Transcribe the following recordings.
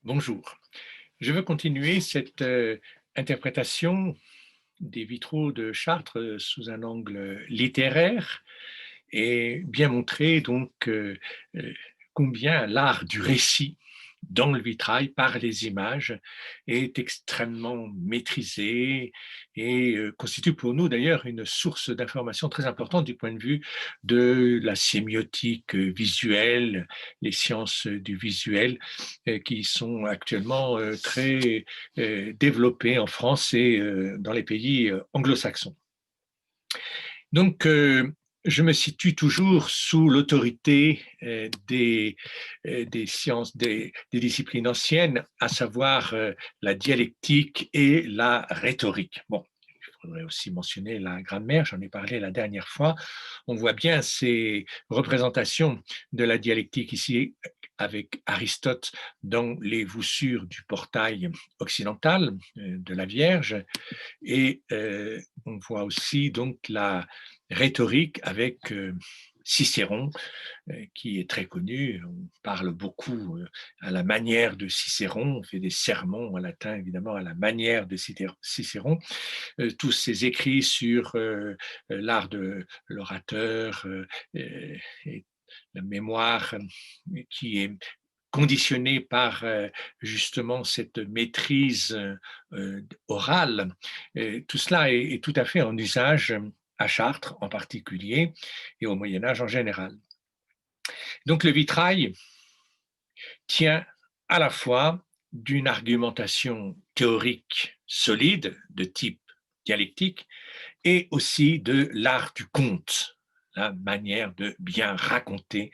Bonjour. Je veux continuer cette interprétation des vitraux de Chartres sous un angle littéraire et bien montrer donc euh, combien l'art du récit dans le vitrail par les images est extrêmement maîtrisé et constitue pour nous d'ailleurs une source d'information très importante du point de vue de la sémiotique visuelle, les sciences du visuel qui sont actuellement très développées en France et dans les pays anglo-saxons. Donc, je me situe toujours sous l'autorité des sciences, des disciplines anciennes, à savoir la dialectique et la rhétorique. Bon, il faudrait aussi mentionner la grammaire, j'en ai parlé la dernière fois. On voit bien ces représentations de la dialectique ici avec Aristote dans les voussures du portail occidental de la Vierge et on voit aussi donc la rhétorique avec Cicéron, qui est très connu. On parle beaucoup à la manière de Cicéron, on fait des sermons en latin évidemment à la manière de Cicéron. Tous ces écrits sur l'art de l'orateur et la mémoire qui est conditionné par justement cette maîtrise orale. Tout cela est tout à fait en usage à Chartres en particulier et au Moyen Âge en général. Donc le vitrail tient à la fois d'une argumentation théorique solide de type dialectique et aussi de l'art du conte, la manière de bien raconter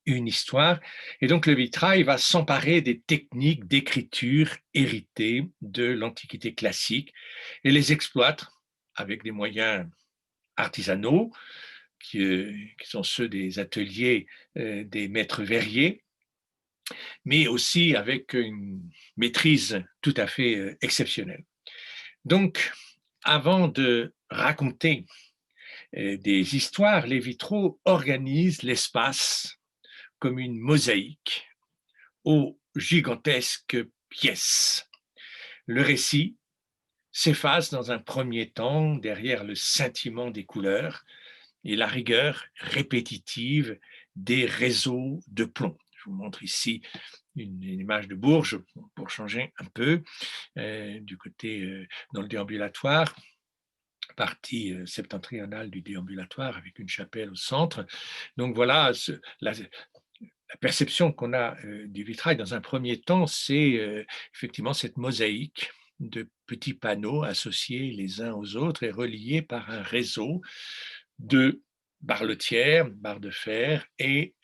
une histoire. Et donc le vitrail va s'emparer des techniques d'écriture héritées de l'Antiquité classique et les exploite avec des moyens artisanaux qui sont ceux des ateliers des maîtres verriers, mais aussi avec une maîtrise tout à fait exceptionnelle. Donc, avant de raconter des histoires, les vitraux organisent l'espace comme une mosaïque aux gigantesques pièces. Le récit s'efface dans un premier temps derrière le scintillement des couleurs et la rigueur répétitive des réseaux de plomb. Je vous montre ici une image de Bourges pour changer un peu du côté dans le déambulatoire, partie septentrionale du déambulatoire avec une chapelle au centre. Donc voilà, la perception qu'on a du vitrail dans un premier temps, c'est effectivement cette mosaïque de petits panneaux associés les uns aux autres et reliés par un réseau de barretières, barres de fer et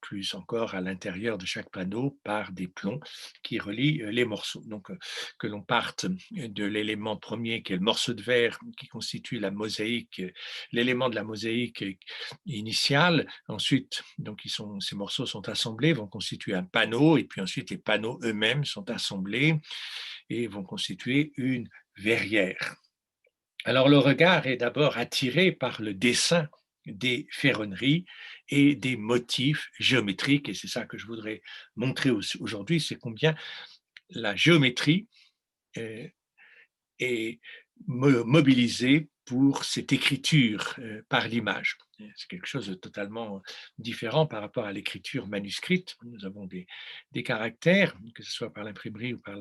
plus encore à l'intérieur de chaque panneau par des plombs qui relient les morceaux. Donc que l'on parte de l'élément premier qui est le morceau de verre qui constitue la mosaïque, l'élément de la mosaïque initiale. Ensuite, donc ces morceaux sont assemblés, vont constituer un panneau et puis ensuite les panneaux eux-mêmes sont assemblés et vont constituer une verrière. Alors le regard est d'abord attiré par le dessin des ferronneries et des motifs géométriques, et c'est ça que je voudrais montrer aujourd'hui, c'est combien la géométrie euh, est mobilisée pour cette écriture par l'image. C'est quelque chose de totalement différent par rapport à l'écriture manuscrite. Nous avons des caractères, que ce soit par l'imprimerie ou par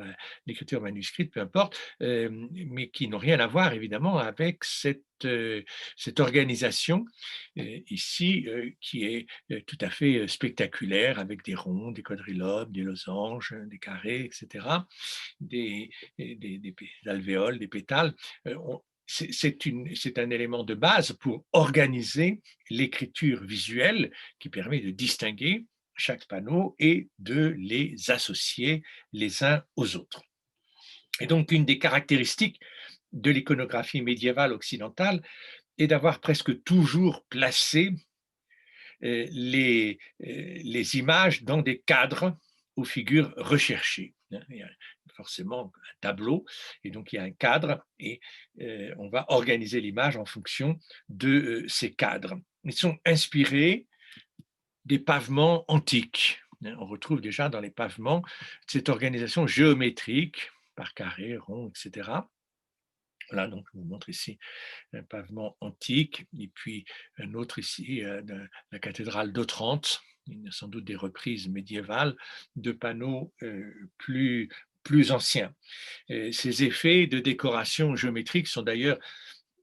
l'écriture manuscrite, peu importe, mais qui n'ont rien à voir évidemment avec cette organisation ici qui est tout à fait spectaculaire avec des ronds, des quadrilobes, des losanges, des carrés, etc., des alvéoles, des pétales. C'est un élément de base pour organiser l'écriture visuelle qui permet de distinguer chaque panneau et de les associer les uns aux autres. Et donc, une des caractéristiques de l'iconographie médiévale occidentale est d'avoir presque toujours placé les images dans des cadres aux figures recherchées. Il y a forcément un tableau, et donc il y a un cadre, et on va organiser l'image en fonction de ces cadres. Ils sont inspirés des pavements antiques. hein. On retrouve déjà dans les pavements cette organisation géométrique par carré, rond, etc. Voilà, donc je vous montre ici un pavement antique et puis un autre ici de la cathédrale d'Otrante. Il y a sans doute des reprises médiévales de panneaux plus anciens. Et ces effets de décoration géométrique sont d'ailleurs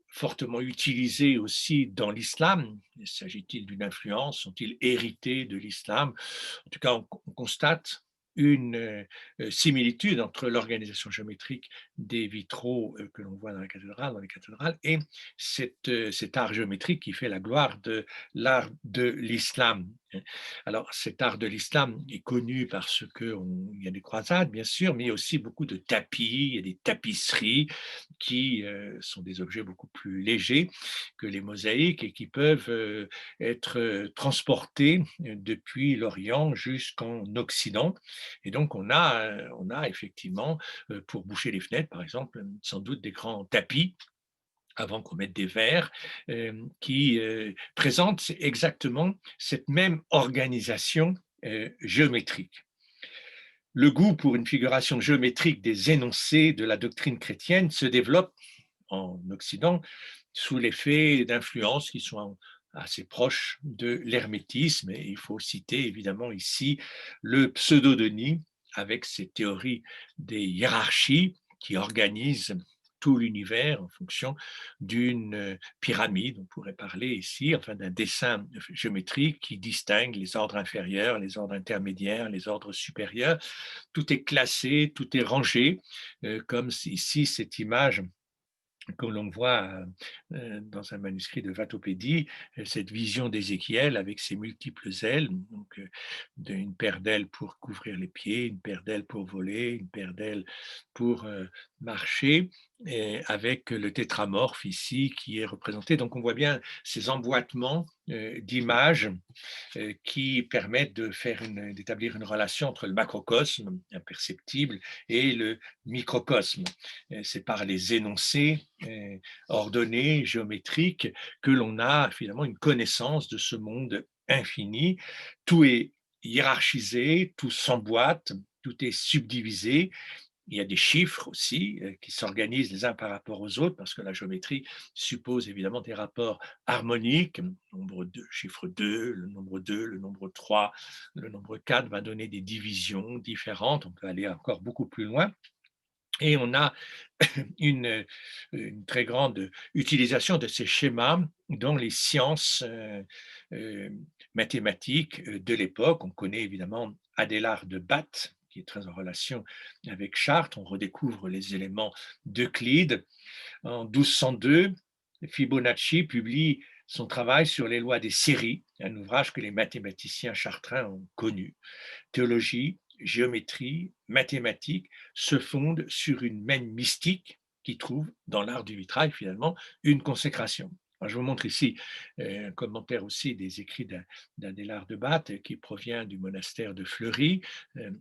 fortement utilisés aussi dans l'islam. S'agit-il d'une influence? Sont-ils hérités de l'islam? En tout cas, on constate une similitude entre l'organisation géométrique des vitraux que l'on voit dans les cathédrales, et cet art géométrique qui fait la gloire de l'art de l'islam. Alors, cet art de l'islam est connu parce qu'il y a des croisades, bien sûr, mais il y a aussi beaucoup de tapis, il y a des tapisseries qui sont des objets beaucoup plus légers que les mosaïques et qui peuvent être transportés depuis l'Orient jusqu'en Occident. Et donc, on a effectivement, pour boucher les fenêtres, par exemple, sans doute des grands tapis avant qu'on mette des verres, qui présentent exactement cette même organisation géométrique. Le goût pour une figuration géométrique des énoncés de la doctrine chrétienne se développe en Occident sous l'effet d'influences qui sont assez proches de l'hermétisme. Et il faut citer évidemment ici le pseudo-Denis avec ses théories des hiérarchies qui organisent tout l'univers en fonction d'une pyramide. On pourrait parler ici enfin d'un dessin géométrique qui distingue les ordres inférieurs, les ordres intermédiaires, les ordres supérieurs. Tout est classé, tout est rangé, comme ici cette image comme l'on voit dans un manuscrit de Vatopédie, cette vision d'Ézéchiel avec ses multiples ailes, donc une paire d'ailes pour couvrir les pieds, une paire d'ailes pour voler, une paire d'ailes pour marcher, et avec le tétramorphe ici qui est représenté. Donc on voit bien ces emboîtements d'images qui permettent d'établir une relation entre le macrocosme imperceptible et le microcosme. C'est par les énoncés ordonnés, géométriques, que l'on a finalement une connaissance de ce monde infini. Tout est hiérarchisé, tout s'emboîte, tout est subdivisé. Il y a des chiffres aussi qui s'organisent les uns par rapport aux autres, parce que la géométrie suppose évidemment des rapports harmoniques. Le nombre 2, chiffre 2, le nombre 2, le nombre 3, le nombre 4 va donner des divisions différentes. On peut aller encore beaucoup plus loin. Et on a une très grande utilisation de ces schémas dans les sciences euh, mathématiques de l'époque. On connaît évidemment Adélard de Bath, qui est très en relation avec Chartres. On redécouvre les éléments d'Euclide. En 1202, Fibonacci publie son travail sur les lois des séries, un ouvrage que les mathématiciens chartrains ont connu. Théologie, géométrie, mathématiques se fondent sur une même mystique qui trouve dans l'art du vitrail finalement une consécration. Alors, je vous montre ici un commentaire aussi des écrits d'Adélard de Bath qui provient du monastère de Fleury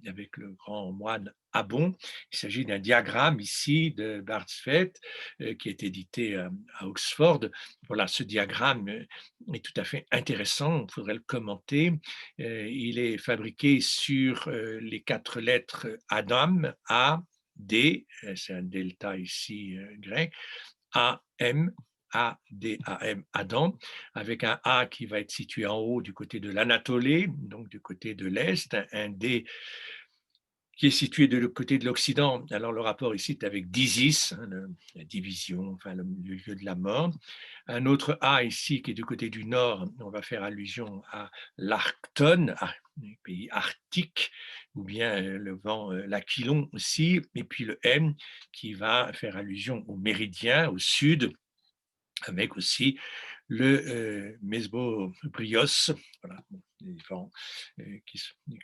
avec le grand moine Abon. Il s'agit d'un diagramme ici de Bardsfeld qui est édité à Oxford. Voilà, ce diagramme est tout à fait intéressant, il faudrait le commenter. Il est fabriqué sur les 4 lettres Adam, A, D, c'est un delta ici grec, A, M, A, D, A, M, Adam, avec un A qui va être situé en haut du côté de l'Anatolée, donc du côté de l'Est, un D qui est situé de l'autre côté de l'Occident. Alors le rapport ici est avec d'Isis, hein, la division, enfin le lieu de la mort. Un autre A ici qui est du côté du nord, on va faire allusion à l'Arcton, les pays arctiques, ou bien le vent, l'Aquilon aussi, et puis le M qui va faire allusion au méridien, au sud, avec aussi le Mesbobrios, voilà, les différentes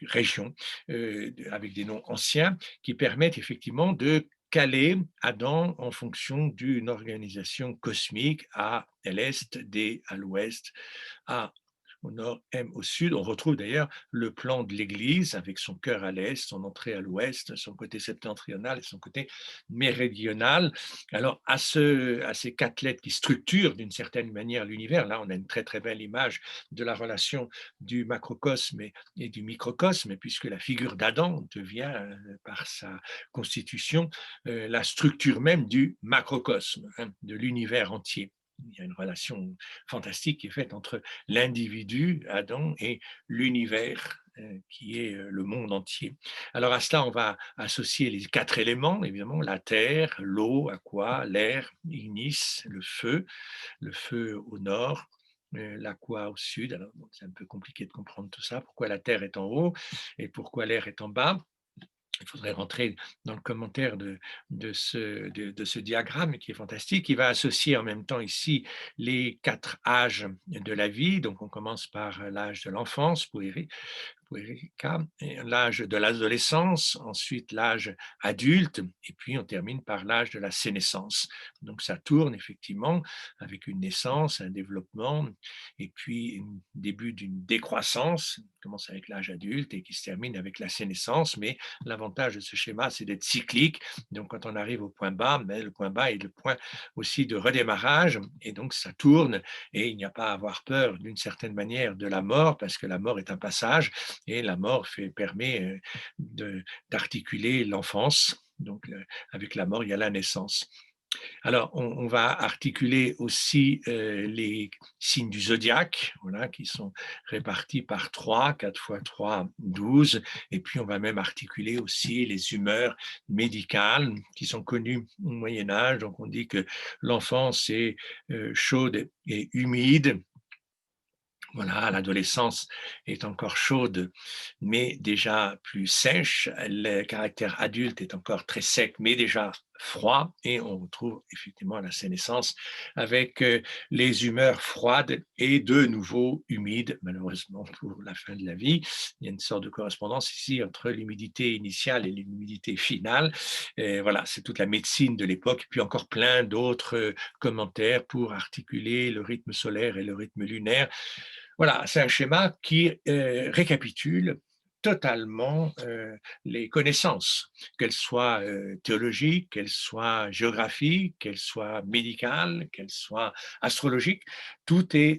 régions avec des noms anciens qui permettent effectivement de caler Adam en fonction d'une organisation cosmique à l'est, D à l'ouest, A au nord, M au sud. On retrouve d'ailleurs le plan de l'église avec son chœur à l'est, son entrée à l'ouest, son côté septentrional et son côté méridional. Alors, à ces quatre lettres qui structurent d'une certaine manière l'univers, là, on a une très très belle image de la relation du macrocosme et du microcosme, puisque la figure d'Adam devient, par sa constitution, la structure même du macrocosme, hein, de l'univers entier. Il y a une relation fantastique qui est faite entre l'individu, Adam, et l'univers, qui est le monde entier. Alors à cela, on va associer les quatre éléments, évidemment, la terre, l'eau, aqua, l'air, ignis, le feu au nord, l'aqua au sud. Alors, bon, c'est un peu compliqué de comprendre tout ça, pourquoi la terre est en haut et pourquoi l'air est en bas. Il faudrait rentrer dans le commentaire de ce diagramme qui est fantastique. Il va associer en même temps ici les quatre âges de la vie. Donc on commence par l'âge de l'enfance, Puérica, l'âge de l'adolescence, ensuite l'âge adulte, et puis on termine par l'âge de la sénescence. Donc ça tourne effectivement avec une naissance, un développement, et puis un début d'une décroissance, qui commence avec l'âge adulte et qui se termine avec la sénescence, mais l'avantage de ce schéma, c'est d'être cyclique. Donc quand on arrive au point bas, mais le point bas est le point aussi de redémarrage, et donc ça tourne, et il n'y a pas à avoir peur d'une certaine manière de la mort, parce que la mort est un passage, et la mort permet d'articuler l'enfance. Donc, avec la mort, il y a la naissance. Alors, on va articuler aussi les signes du zodiaque, voilà, qui sont répartis par 3, 4 fois 3, 12. Et puis, on va même articuler aussi les humeurs médicales qui sont connues au Moyen Âge. Donc, on dit que l'enfance est chaude et humide. Voilà, l'adolescence est encore chaude, mais déjà plus sèche. Le caractère adulte est encore très sec, mais déjà froid. Et on retrouve effectivement la sénescence avec les humeurs froides et de nouveau humides, malheureusement pour la fin de la vie. Il y a une sorte de correspondance ici entre l'humidité initiale et l'humidité finale. Et voilà, c'est toute la médecine de l'époque. Puis encore plein d'autres commentaires pour articuler le rythme solaire et le rythme lunaire. Voilà, c'est un schéma qui récapitule totalement les connaissances, qu'elles soient théologiques, qu'elles soient géographiques, qu'elles soient médicales, qu'elles soient astrologiques. Tout est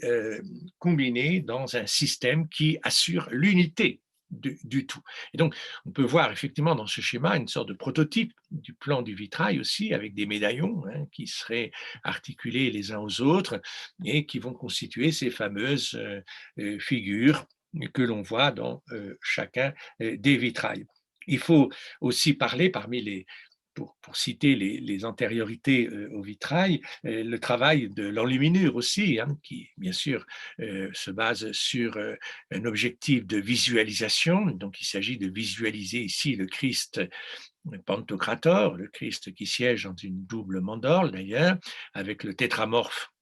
combiné dans un système qui assure l'unité du tout. Et donc, on peut voir effectivement dans ce schéma une sorte de prototype du plan du vitrail aussi, avec des médaillons, hein, qui seraient articulés les uns aux autres et qui vont constituer ces fameuses figures que l'on voit dans chacun des vitrails. Il faut aussi parler parmi pour citer les antériorités au vitrail, le travail de l'enluminure aussi, hein, qui bien sûr se base sur un objectif de visualisation. Donc il s'agit de visualiser ici le Christ Pantocrator, le Christ qui siège dans une double mandorle d'ailleurs, avec le tétramorphe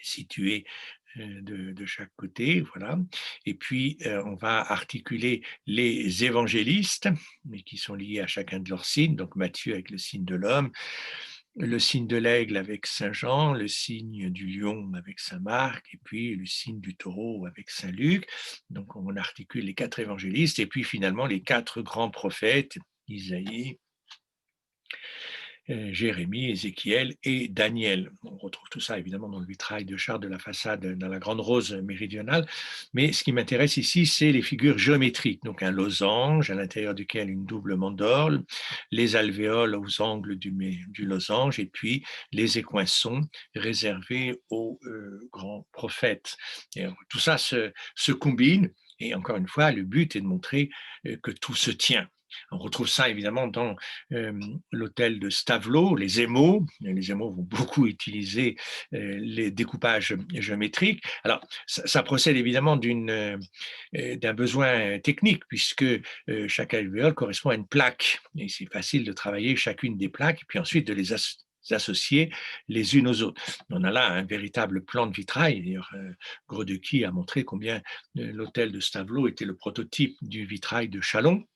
situé de chaque côté, voilà. Et puis, on va articuler les évangélistes, mais qui sont liés à chacun de leurs signes, donc Matthieu avec le signe de l'homme, le signe de l'aigle avec Saint Jean, le signe du lion avec Saint Marc, et puis le signe du taureau avec Saint Luc. Donc, on articule les quatre évangélistes, et puis finalement les quatre grands prophètes, Isaïe, Jérémie, Ézéchiel et Daniel. On retrouve tout ça évidemment dans le vitrail de Chartres de la façade dans la Grande Rose méridionale. Mais ce qui m'intéresse ici, c'est les figures géométriques. Donc un losange à l'intérieur duquel une double mandorle, les alvéoles aux angles du losange et puis les écoinçons réservés aux grands prophètes. Et tout ça se combine. Et encore une fois, le but est de montrer que tout se tient. On retrouve ça évidemment dans l'hôtel de Stavelot, les émaux. Les émaux vont beaucoup utiliser les découpages géométriques. Alors, ça procède évidemment d'un besoin technique, puisque chaque alvéole correspond à une plaque. Et c'est facile de travailler chacune des plaques, et puis ensuite de les associer les unes aux autres. On a là un véritable plan de vitrail. D'ailleurs, Grodecki a montré combien l'hôtel de Stavelot était le prototype du vitrail de Chalon.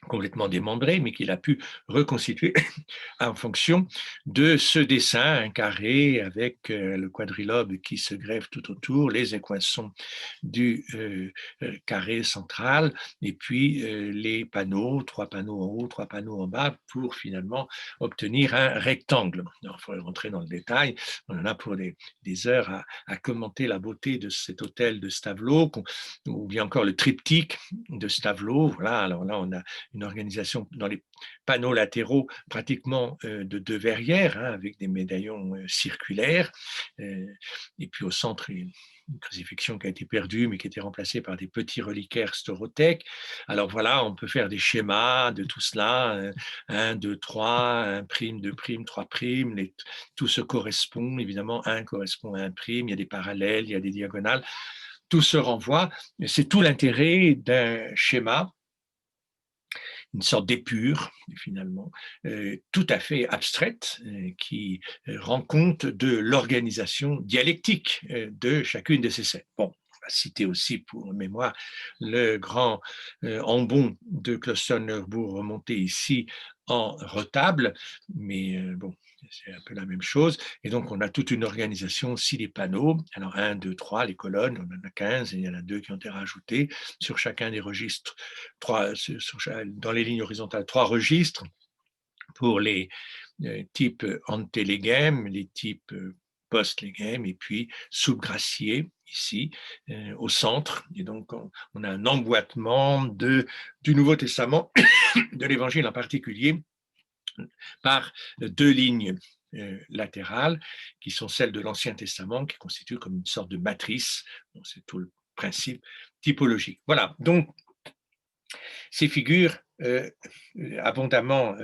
complètement démembré, mais qu'il a pu reconstituer en fonction de ce dessin, un carré avec le quadrilobe qui se greffe tout autour, les équations du carré central, et puis les panneaux, 3 panneaux en haut, 3 panneaux en bas, pour finalement obtenir un rectangle. Il faudrait rentrer dans le détail, on en a pour des heures à commenter la beauté de cet hôtel de Stavelot, ou bien encore le triptyque de Stavelot. Voilà, alors là, on a une organisation dans les panneaux latéraux pratiquement de 2 verrières, hein, avec des médaillons circulaires. Et puis au centre, une crucifixion qui a été perdue, mais qui a été remplacée par des petits reliquaires storothèques. Alors voilà, on peut faire des schémas de tout cela, 1, 2, 3, 1 prime, 2 primes, 3 primes, tout se correspond, évidemment, 1 correspond à 1 prime, il y a des parallèles, il y a des diagonales, tout se renvoie. C'est tout l'intérêt d'un schéma, une sorte d'épure, finalement, tout à fait abstraite, qui rend compte de l'organisation dialectique de chacune de ces scènes. Bon, on va citer aussi pour mémoire le grand ambon de Klosterneuburg remonté ici en retable, mais bon, c'est un peu la même chose. Et donc, on a toute une organisation aussi des panneaux. Alors, 1, 2, 3, les colonnes, on en a 15, et il y en a 2 qui ont été rajoutés sur chacun des registres, dans les lignes horizontales, 3 registres pour les types antelegem, les types post-legem, et puis subgracier ici au centre. Et donc, on a un emboîtement du Nouveau Testament, de l'Évangile en particulier, par 2 lignes latérales qui sont celles de l'Ancien Testament, qui constituent comme une sorte de matrice. Bon, c'est tout le principe typologique. Voilà, donc ces figures abondamment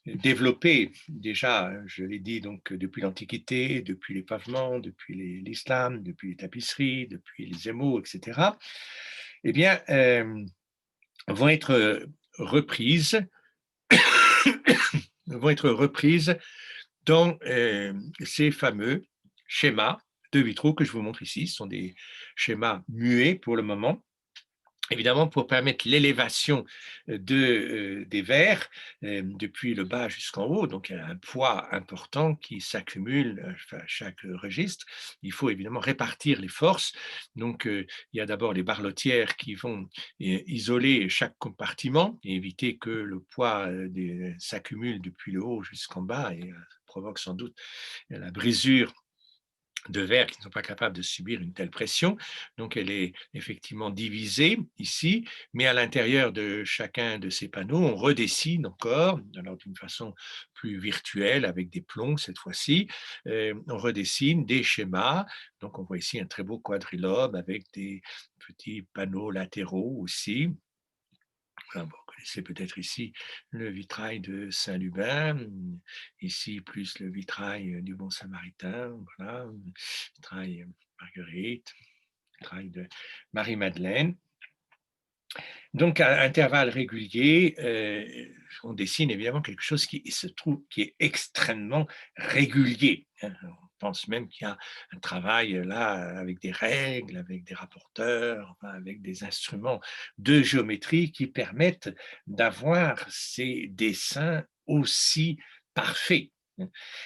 développées, déjà, je l'ai dit, donc depuis l'Antiquité, depuis les pavements, depuis l'islam, depuis les tapisseries, depuis les émaux, etc., eh bien, vont être reprises vont être reprises dans ces fameux schémas de vitraux que je vous montre ici. Ce sont des schémas muets pour le moment, évidemment pour permettre l'élévation des verres depuis le bas jusqu'en haut. Donc il y a un poids important qui s'accumule à chaque registre. Il faut évidemment répartir les forces. Donc il y a d'abord les barlotières qui vont isoler chaque compartiment et éviter que le poids s'accumule depuis le haut jusqu'en bas, et provoque sans doute la brisure de verres qui ne sont pas capables de subir une telle pression. Donc, elle est effectivement divisée ici, mais à l'intérieur de chacun de ces panneaux, on redessine encore, alors d'une façon plus virtuelle, avec des plombs cette fois-ci, on redessine des schémas. Donc, on voit ici un très beau quadrilobe avec des petits panneaux latéraux aussi. Vous connaissez peut-être ici le vitrail de Saint-Lubin, ici plus le vitrail du Bon Samaritain, voilà, vitrail Marguerite, vitrail de Marie-Madeleine. Donc, à intervalles réguliers, on dessine évidemment quelque chose qui est extrêmement régulier, hein. On pense même qu'il y a un travail là avec des règles, avec des rapporteurs, enfin, avec des instruments de géométrie qui permettent d'avoir ces dessins aussi parfaits.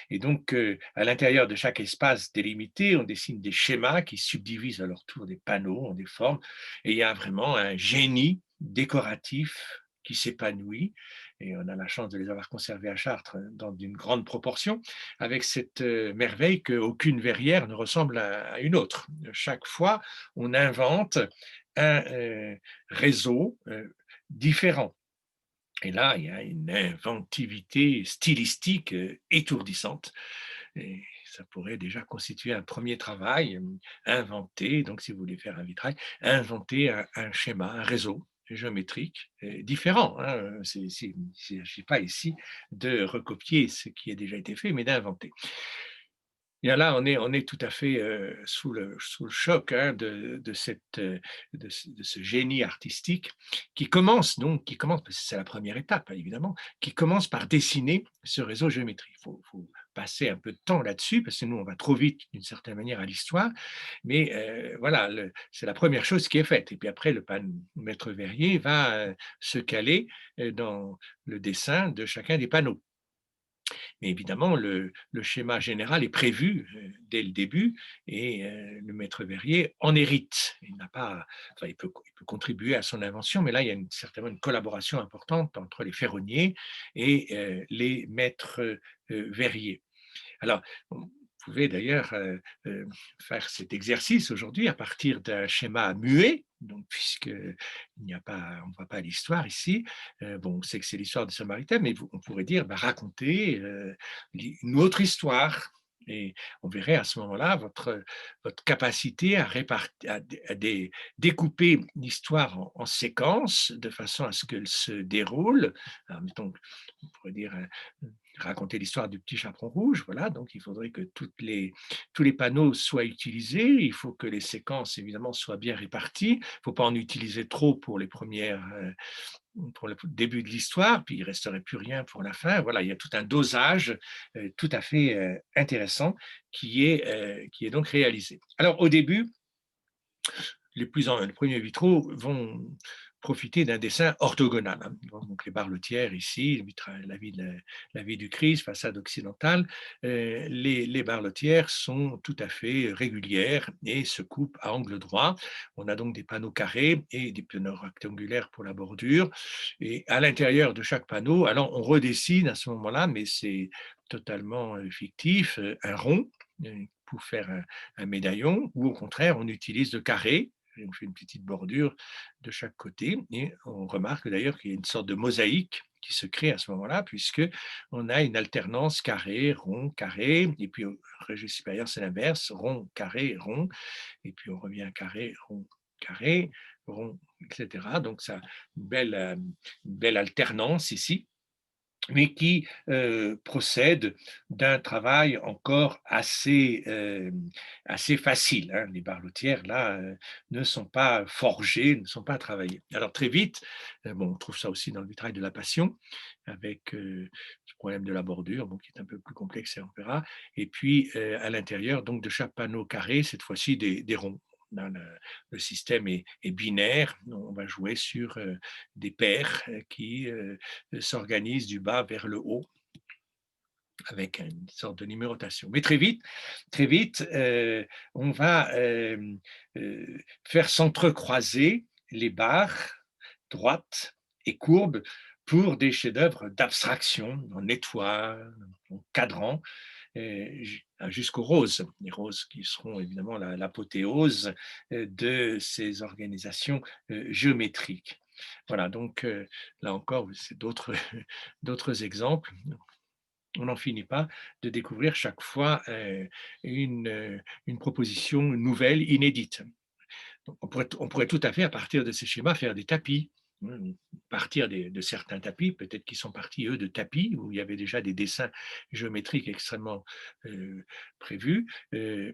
Et donc, à l'intérieur de chaque espace délimité, on dessine des schémas qui subdivisent à leur tour des panneaux en des formes. Et il y a vraiment un génie décoratif qui s'épanouit. Et on a la chance de les avoir conservés à Chartres dans une grande proportion, avec cette merveille qu'aucune verrière ne ressemble à une autre. Chaque fois, on invente un réseau différent. Et là, il y a une inventivité stylistique étourdissante. Et ça pourrait déjà constituer un premier travail, inventer, donc si vous voulez faire un vitrail, inventer un schéma, un réseau géométrique différent, hein. Il ne s'agit pas ici de recopier ce qui a déjà été fait, mais d'inventer. Bien là, on est tout à fait, sous le choc, hein, de cette, de ce génie artistique qui commence parce que c'est la première étape, hein, évidemment, qui commence par dessiner ce réseau géométrique. Il faut passer un peu de temps là-dessus parce que nous, on va trop vite d'une certaine manière à l'histoire, mais voilà, c'est la première chose qui est faite et puis après le maître verrier va, se caler, dans le dessin de chacun des panneaux. Mais évidemment, le schéma général est prévu dès le début et le maître verrier en hérite. Il n'a pas, enfin, il peut contribuer à son invention, mais là, il y a certainement une collaboration importante entre les ferronniers et les maîtres verriers. Alors, vous pouvez d'ailleurs faire cet exercice aujourd'hui à partir d'un schéma muet, donc puisqu'il n'y a pas, on ne voit pas l'histoire ici. Bon, on sait que c'est l'histoire de Samaritain, mais on pourrait dire bah, raconter une autre histoire. Et on verrait à ce moment-là votre capacité à découper l'histoire en séquences de façon à ce qu'elle se déroule. Alors, mettons, on pourrait dire raconter l'histoire du petit chaperon rouge, voilà, donc il faudrait que tous les panneaux soient utilisés, il faut que les séquences évidemment soient bien réparties, il ne faut pas en utiliser trop pour les premières, pour le début de l'histoire, puis il ne resterait plus rien pour la fin. Voilà, il y a tout un dosage tout à fait qui est donc réalisé. Alors au début, les premiers vitraux vont profiter d'un dessin orthogonal, hein. Donc les barres-lotières ici, la vie du Christ, façade occidentale, les barres-lotières sont tout à fait régulières et se coupent à angle droit. On a donc des panneaux carrés et des panneaux rectangulaires pour la bordure. Et à l'intérieur de chaque panneau, alors on redessine à ce moment-là, mais c'est totalement fictif, un rond pour faire un médaillon, ou au contraire, on utilise le carré, et on fait une petite bordure de chaque côté, et on remarque d'ailleurs qu'il y a une sorte de mosaïque qui se crée à ce moment-là, puisque on a une alternance carré, et puis au registre supérieur, c'est l'inverse, rond, et puis on revient carré, rond, etc. Donc ça, une belle alternance ici mais qui procède d'un travail encore assez facile, hein. Les barlotières, là, ne sont pas forgées, ne sont pas travaillées. Alors très vite, bon, on trouve ça aussi dans le vitrail de la Passion, avec ce problème de la bordure, bon, qui est un peu plus complexe, et on verra. Et puis, à l'intérieur donc de chaque panneau carré, cette fois-ci des ronds. Là, le système est binaire, on va jouer sur des paires qui s'organisent du bas vers le haut avec une sorte de numérotation. Mais très vite, on va faire s'entrecroiser les barres droites et courbes pour des chefs-d'œuvre d'abstraction en étoiles, en cadran, jusqu'aux roses. Les roses qui seront évidemment l'apothéose de ces organisations géométriques. Voilà, donc là encore, c'est d'autres d'autres exemples. On n'en finit pas de découvrir chaque fois une proposition nouvelle, inédite. Donc on pourrait tout à fait, à partir de ces schémas, faire des tapis. Partir de certains tapis, peut-être qu'ils sont partis, eux, de tapis, où il y avait déjà des dessins géométriques extrêmement prévus,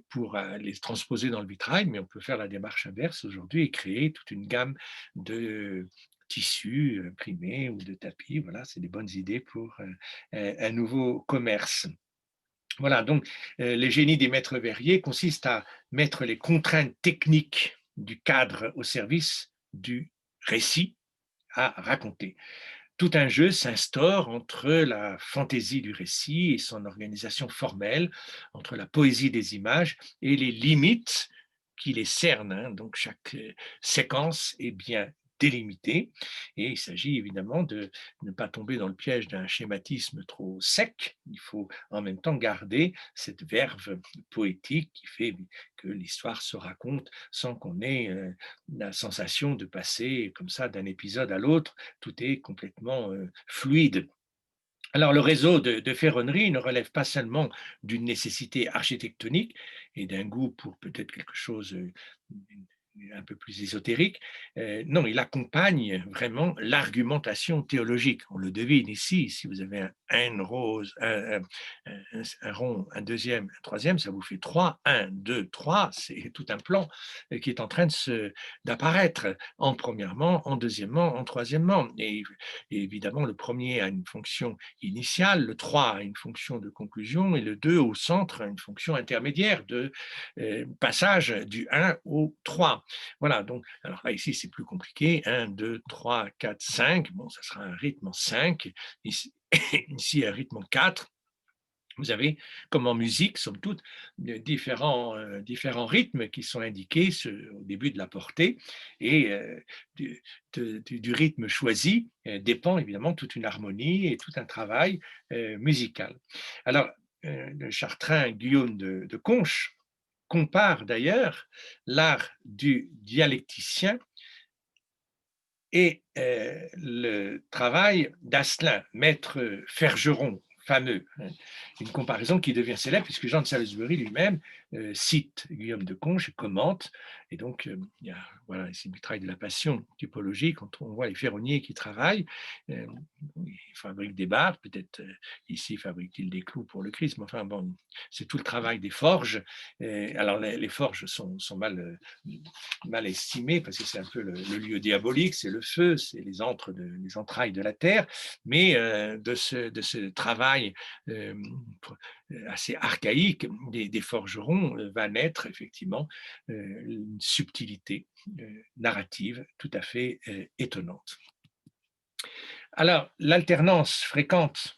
pour les transposer dans le vitrail, mais on peut faire la démarche inverse aujourd'hui et créer toute une gamme de tissus imprimés ou de tapis. Voilà, c'est des bonnes idées pour un nouveau commerce. Voilà, donc les génies des maîtres verriers consistent à mettre les contraintes techniques du cadre au service du récit à raconter. Tout un jeu s'instaure entre la fantaisie du récit et son organisation formelle, entre la poésie des images et les limites qui les cernent, hein. Donc chaque séquence est bien délimitée et il s'agit évidemment de ne pas tomber dans le piège d'un schématisme trop sec. Il faut en même temps garder cette verve poétique qui fait que l'histoire se raconte sans qu'on ait la sensation de passer comme ça d'un épisode à l'autre. Tout est complètement fluide. Alors le réseau de ferronnerie ne relève pas seulement d'une nécessité architectonique et d'un goût pour peut-être quelque chose un peu plus ésotérique. Non, il accompagne vraiment l'argumentation théologique. On le devine ici, si vous avez un rose, un rond, un deuxième, un troisième, ça vous fait 3. 1, 2, 3, c'est tout un plan qui est en train d'apparaître en premièrement, en deuxièmement, en troisièmement. Et évidemment, le premier a une fonction initiale, le 3 a une fonction de conclusion et le 2 au centre a une fonction intermédiaire de passage du 1 au 3. Voilà, donc, alors là, ici, c'est plus compliqué. 1, 2, 3, 4, 5. Bon, ça sera un rythme en 5. Ici, ici un rythme en 4. Vous avez, comme en musique, somme toute, différents rythmes qui sont indiqués au début de la portée. Et du, du rythme choisi dépend évidemment toute une harmonie et tout un travail musical. Alors, le chartrain Guillaume de Conches compare d'ailleurs l'art du dialecticien et le travail d'Asselin, maître fergeron fameux, hein. Une comparaison qui devient célèbre puisque Jean de Salisbury lui-même cite Guillaume de Conches et commente. Et donc, il y a voilà, ici du travail de la passion typologique, quand on voit les ferronniers qui travaillent, euh, ils fabriquent des barres, peut-être ici fabriquent-ils des clous pour le Christ, mais enfin bon, c'est tout le travail des forges. Alors les forges sont mal estimées parce que c'est un peu le lieu diabolique, c'est le feu, c'est les entrailles de la terre, mais de ce travail euh, assez archaïque des forgerons va naître effectivement une subtilité narrative tout à fait étonnante. Alors, l'alternance fréquente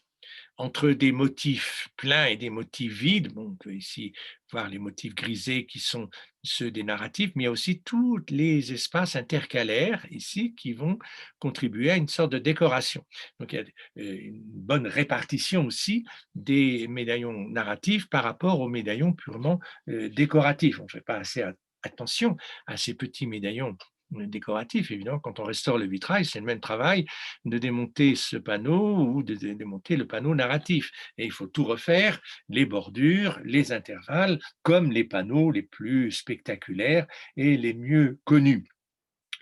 entre des motifs pleins et des motifs vides, bon, on peut ici voir les motifs grisés qui sont ceux des narratifs, mais il y a aussi tous les espaces intercalaires ici qui vont contribuer à une sorte de décoration. Donc il y a une bonne répartition aussi des médaillons narratifs par rapport aux médaillons purement décoratifs. On ne fait pas assez attention à ces petits médaillons décoratifs. Évidemment, quand on restaure le vitrail, c'est le même travail de démonter ce panneau ou de démonter le panneau narratif. Et il faut tout refaire, les bordures, les intervalles, comme les panneaux les plus spectaculaires et les mieux connus.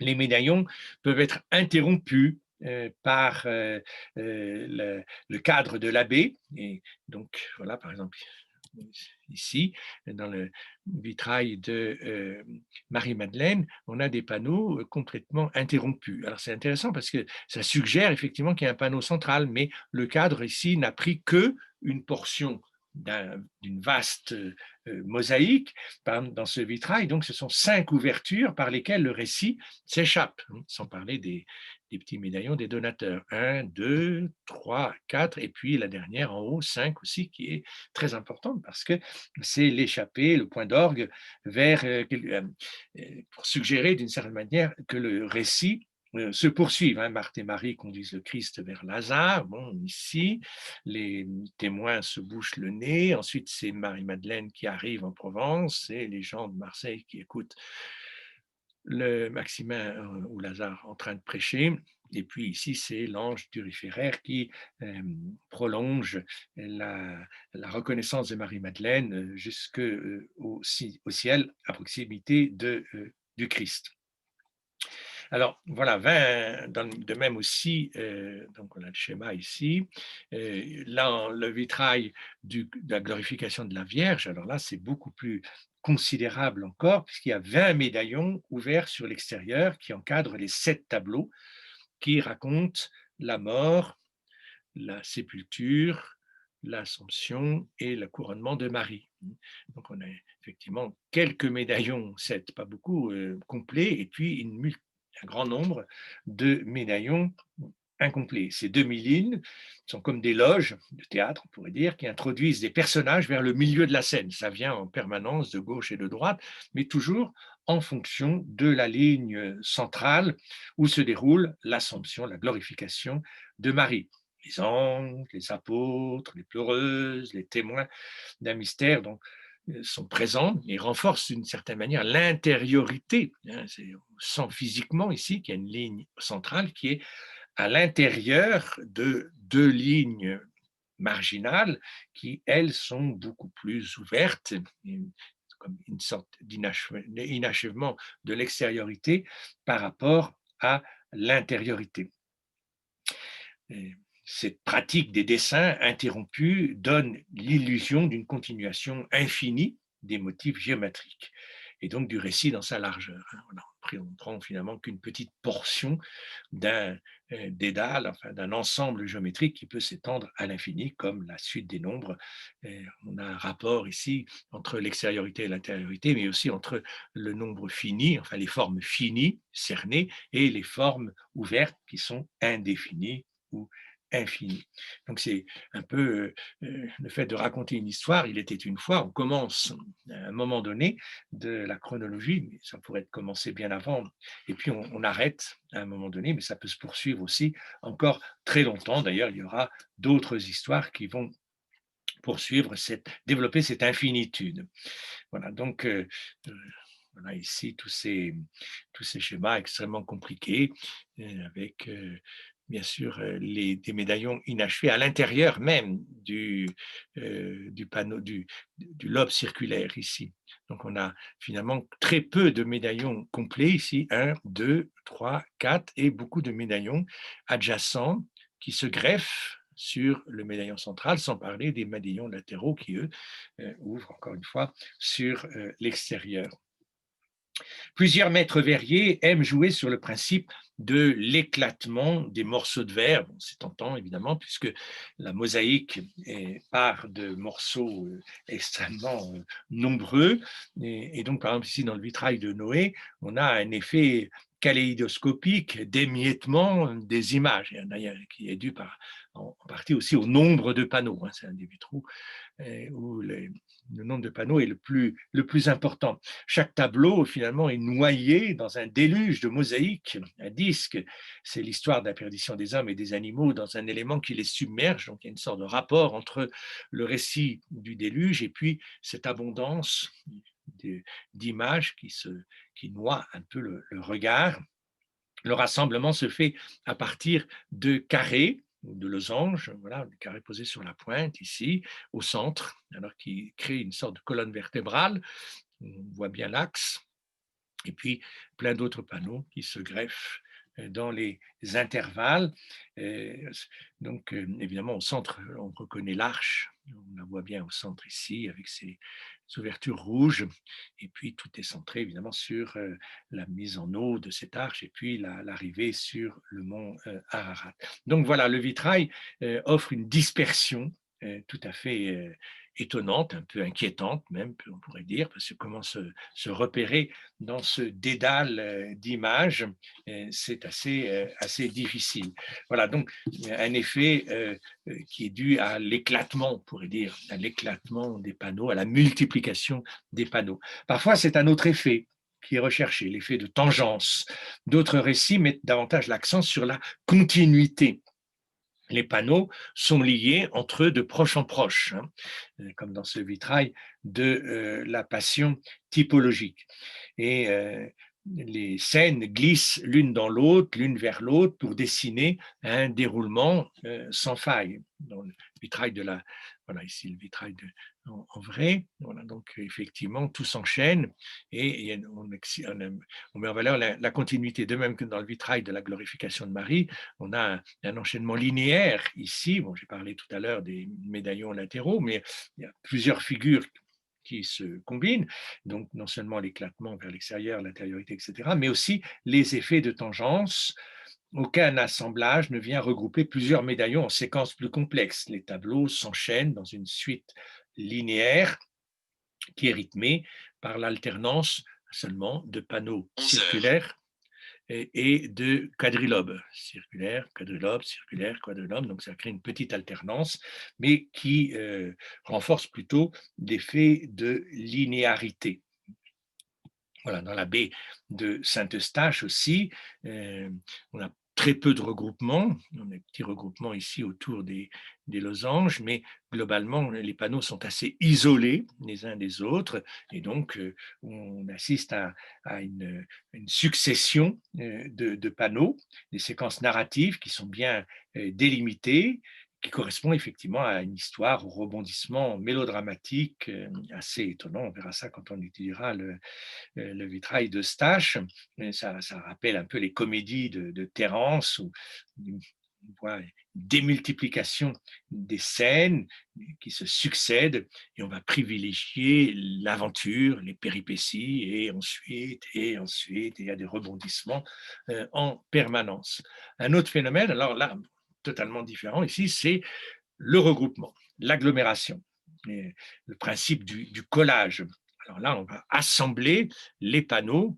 Les médaillons peuvent être interrompus par le cadre de l'abbé. Et donc, voilà, par exemple, ici, dans le vitrail de Marie-Madeleine, on a des panneaux complètement interrompus. Alors c'est intéressant parce que ça suggère effectivement qu'il y a un panneau central, mais le cadre ici n'a pris que une portion d'une vaste mosaïque dans ce vitrail. Donc ce sont 5 ouvertures par lesquelles le récit s'échappe, sans parler des petits médaillons des donateurs. 1, 2, 3, 4, et puis la dernière en haut, 5 aussi, qui est très importante parce que c'est l'échappée, le point d'orgue vers, pour suggérer d'une certaine manière que le récit se poursuivent. Hein. Marthe et Marie conduisent le Christ vers Lazare. Bon, ici, les témoins se bouchent le nez. Ensuite, c'est Marie-Madeleine qui arrive en Provence et les gens de Marseille qui écoutent le Maximin ou Lazare en train de prêcher. Et puis ici, c'est l'ange turiféraire qui prolonge la reconnaissance de Marie-Madeleine jusqu'au au ciel, à proximité du Christ. Alors voilà, 20, de même aussi, donc on a le schéma ici, là le vitrail de la glorification de la Vierge, alors là c'est beaucoup plus considérable encore, puisqu'il y a 20 médaillons ouverts sur l'extérieur qui encadrent les 7 tableaux qui racontent la mort, la sépulture, l'Assomption et le couronnement de Marie. Donc on a effectivement quelques médaillons, 7, pas beaucoup, complets, et puis un grand nombre de médaillons incomplets. Ces demi-lignes sont comme des loges de théâtre, on pourrait dire, qui introduisent des personnages vers le milieu de la scène. Ça vient en permanence de gauche et de droite, mais toujours en fonction de la ligne centrale où se déroule l'Assomption, la glorification de Marie. Les anges, les apôtres, les pleureuses, les témoins d'un mystère donc, sont présents et renforcent d'une certaine manière l'intériorité. On sent physiquement ici qu'il y a une ligne centrale qui est à l'intérieur de 2 lignes marginales qui, elles, sont beaucoup plus ouvertes, comme une sorte d'inachèvement de l'extériorité par rapport à l'intériorité. cette pratique des dessins interrompus donne l'illusion d'une continuation infinie des motifs géométriques et donc du récit dans sa largeur. Voilà. Après, on prend finalement qu'une petite portion d'un dédale, enfin, d'un ensemble géométrique qui peut s'étendre à l'infini, comme la suite des nombres. On a un rapport ici entre l'extériorité et l'intériorité, mais aussi entre le nombre fini, enfin les formes finies, cernées, et les formes ouvertes qui sont indéfinies ou infinies. Donc c'est un peu le fait de raconter une histoire. Il était une fois, on commence à un moment donné de la chronologie, mais ça pourrait être commencé bien avant, et puis on arrête à un moment donné, mais ça peut se poursuivre aussi encore très longtemps. D'ailleurs, il y aura d'autres histoires qui vont poursuivre, développer cette infinitude. Voilà, donc voilà ici tous ces schémas extrêmement compliqués, avec bien sûr des médaillons inachevés à l'intérieur même du panneau, du lobe circulaire ici. Donc on a finalement très peu de médaillons complets ici, un, deux, trois, quatre, et beaucoup de médaillons adjacents qui se greffent sur le médaillon central, sans parler des médaillons latéraux qui, eux, ouvrent encore une fois sur l'extérieur. Plusieurs maîtres verriers aiment jouer sur le principe de l'éclatement des morceaux de verre. Bon, c'est tentant, évidemment, puisque la mosaïque part de morceaux extrêmement nombreux. Et donc, par exemple, ici, dans le vitrail de Noé, on a un effet kaléidoscopique d'émiettement des images. Il y en a qui est dû en partie aussi au nombre de panneaux. C'est un des vitraux où le nombre de panneaux est le plus important. Chaque tableau, finalement, est noyé dans un déluge de mosaïques, un disque. C'est l'histoire de la perdition des hommes et des animaux dans un élément qui les submerge. Donc, il y a une sorte de rapport entre le récit du déluge et puis cette abondance d'images qui noie un peu le regard. Le rassemblement se fait à partir de carrés ou de losanges, voilà, des carrés posés sur la pointe ici, au centre, alors qui crée une sorte de colonne vertébrale. On voit bien l'axe, et puis plein d'autres panneaux qui se greffent dans les intervalles. Donc, évidemment, au centre, on reconnaît l'arche, on la voit bien au centre ici, avec ses ouvertures rouges, et puis tout est centré évidemment sur la mise en eau de cette arche, et puis l'arrivée sur le mont Ararat. Donc voilà, le vitrail offre une dispersion tout à fait étonnante, un peu inquiétante même, on pourrait dire, parce que comment se repérer dans ce dédale d'images, c'est assez difficile. Voilà, donc un effet qui est dû à l'éclatement, on pourrait dire, à l'éclatement des panneaux, à la multiplication des panneaux. Parfois, c'est un autre effet qui est recherché, l'effet de tangence. D'autres récits mettent davantage l'accent sur la continuité. Les panneaux sont liés entre eux de proche en proche, comme dans ce vitrail de la passion typologique. Et les scènes glissent l'une dans l'autre, l'une vers l'autre, pour dessiner un déroulement sans faille. Dans le vitrail voilà ici le vitrail en vrai, voilà, donc effectivement tout s'enchaîne et on met en valeur la continuité. De même que dans le vitrail de la glorification de Marie, on a un enchaînement linéaire ici. Bon, j'ai parlé tout à l'heure des médaillons latéraux, mais il y a plusieurs figures qui se combinent, donc non seulement l'éclatement vers l'extérieur, l'intériorité, etc., mais aussi les effets de tangence. Aucun assemblage ne vient regrouper plusieurs médaillons en séquence plus complexe. Les tableaux s'enchaînent dans une suite linéaire qui est rythmée par l'alternance seulement de panneaux circulaires et de quadrilobes, circulaire, quadrilobe, circulaire, quadrilobe. Donc ça crée une petite alternance, mais qui renforce plutôt l'effet de linéarité. Voilà, dans la baie de Saint-Eustache aussi, on a très peu de regroupements. On a des petits regroupements ici autour des losanges, mais globalement, les panneaux sont assez isolés les uns des autres, et donc on assiste à une succession de panneaux, des séquences narratives qui sont bien délimitées, qui correspond effectivement à une histoire au rebondissement mélodramatique assez étonnant. On verra ça quand on étudiera le vitrail de Stache. Ça rappelle un peu les comédies de Terence, où on voit une démultiplication des scènes qui se succèdent et on va privilégier l'aventure, les péripéties et ensuite, il y a des rebondissements en permanence. Un autre phénomène, alors là, totalement différent ici, c'est le regroupement, l'agglomération, le principe du collage. Alors là, on va assembler les panneaux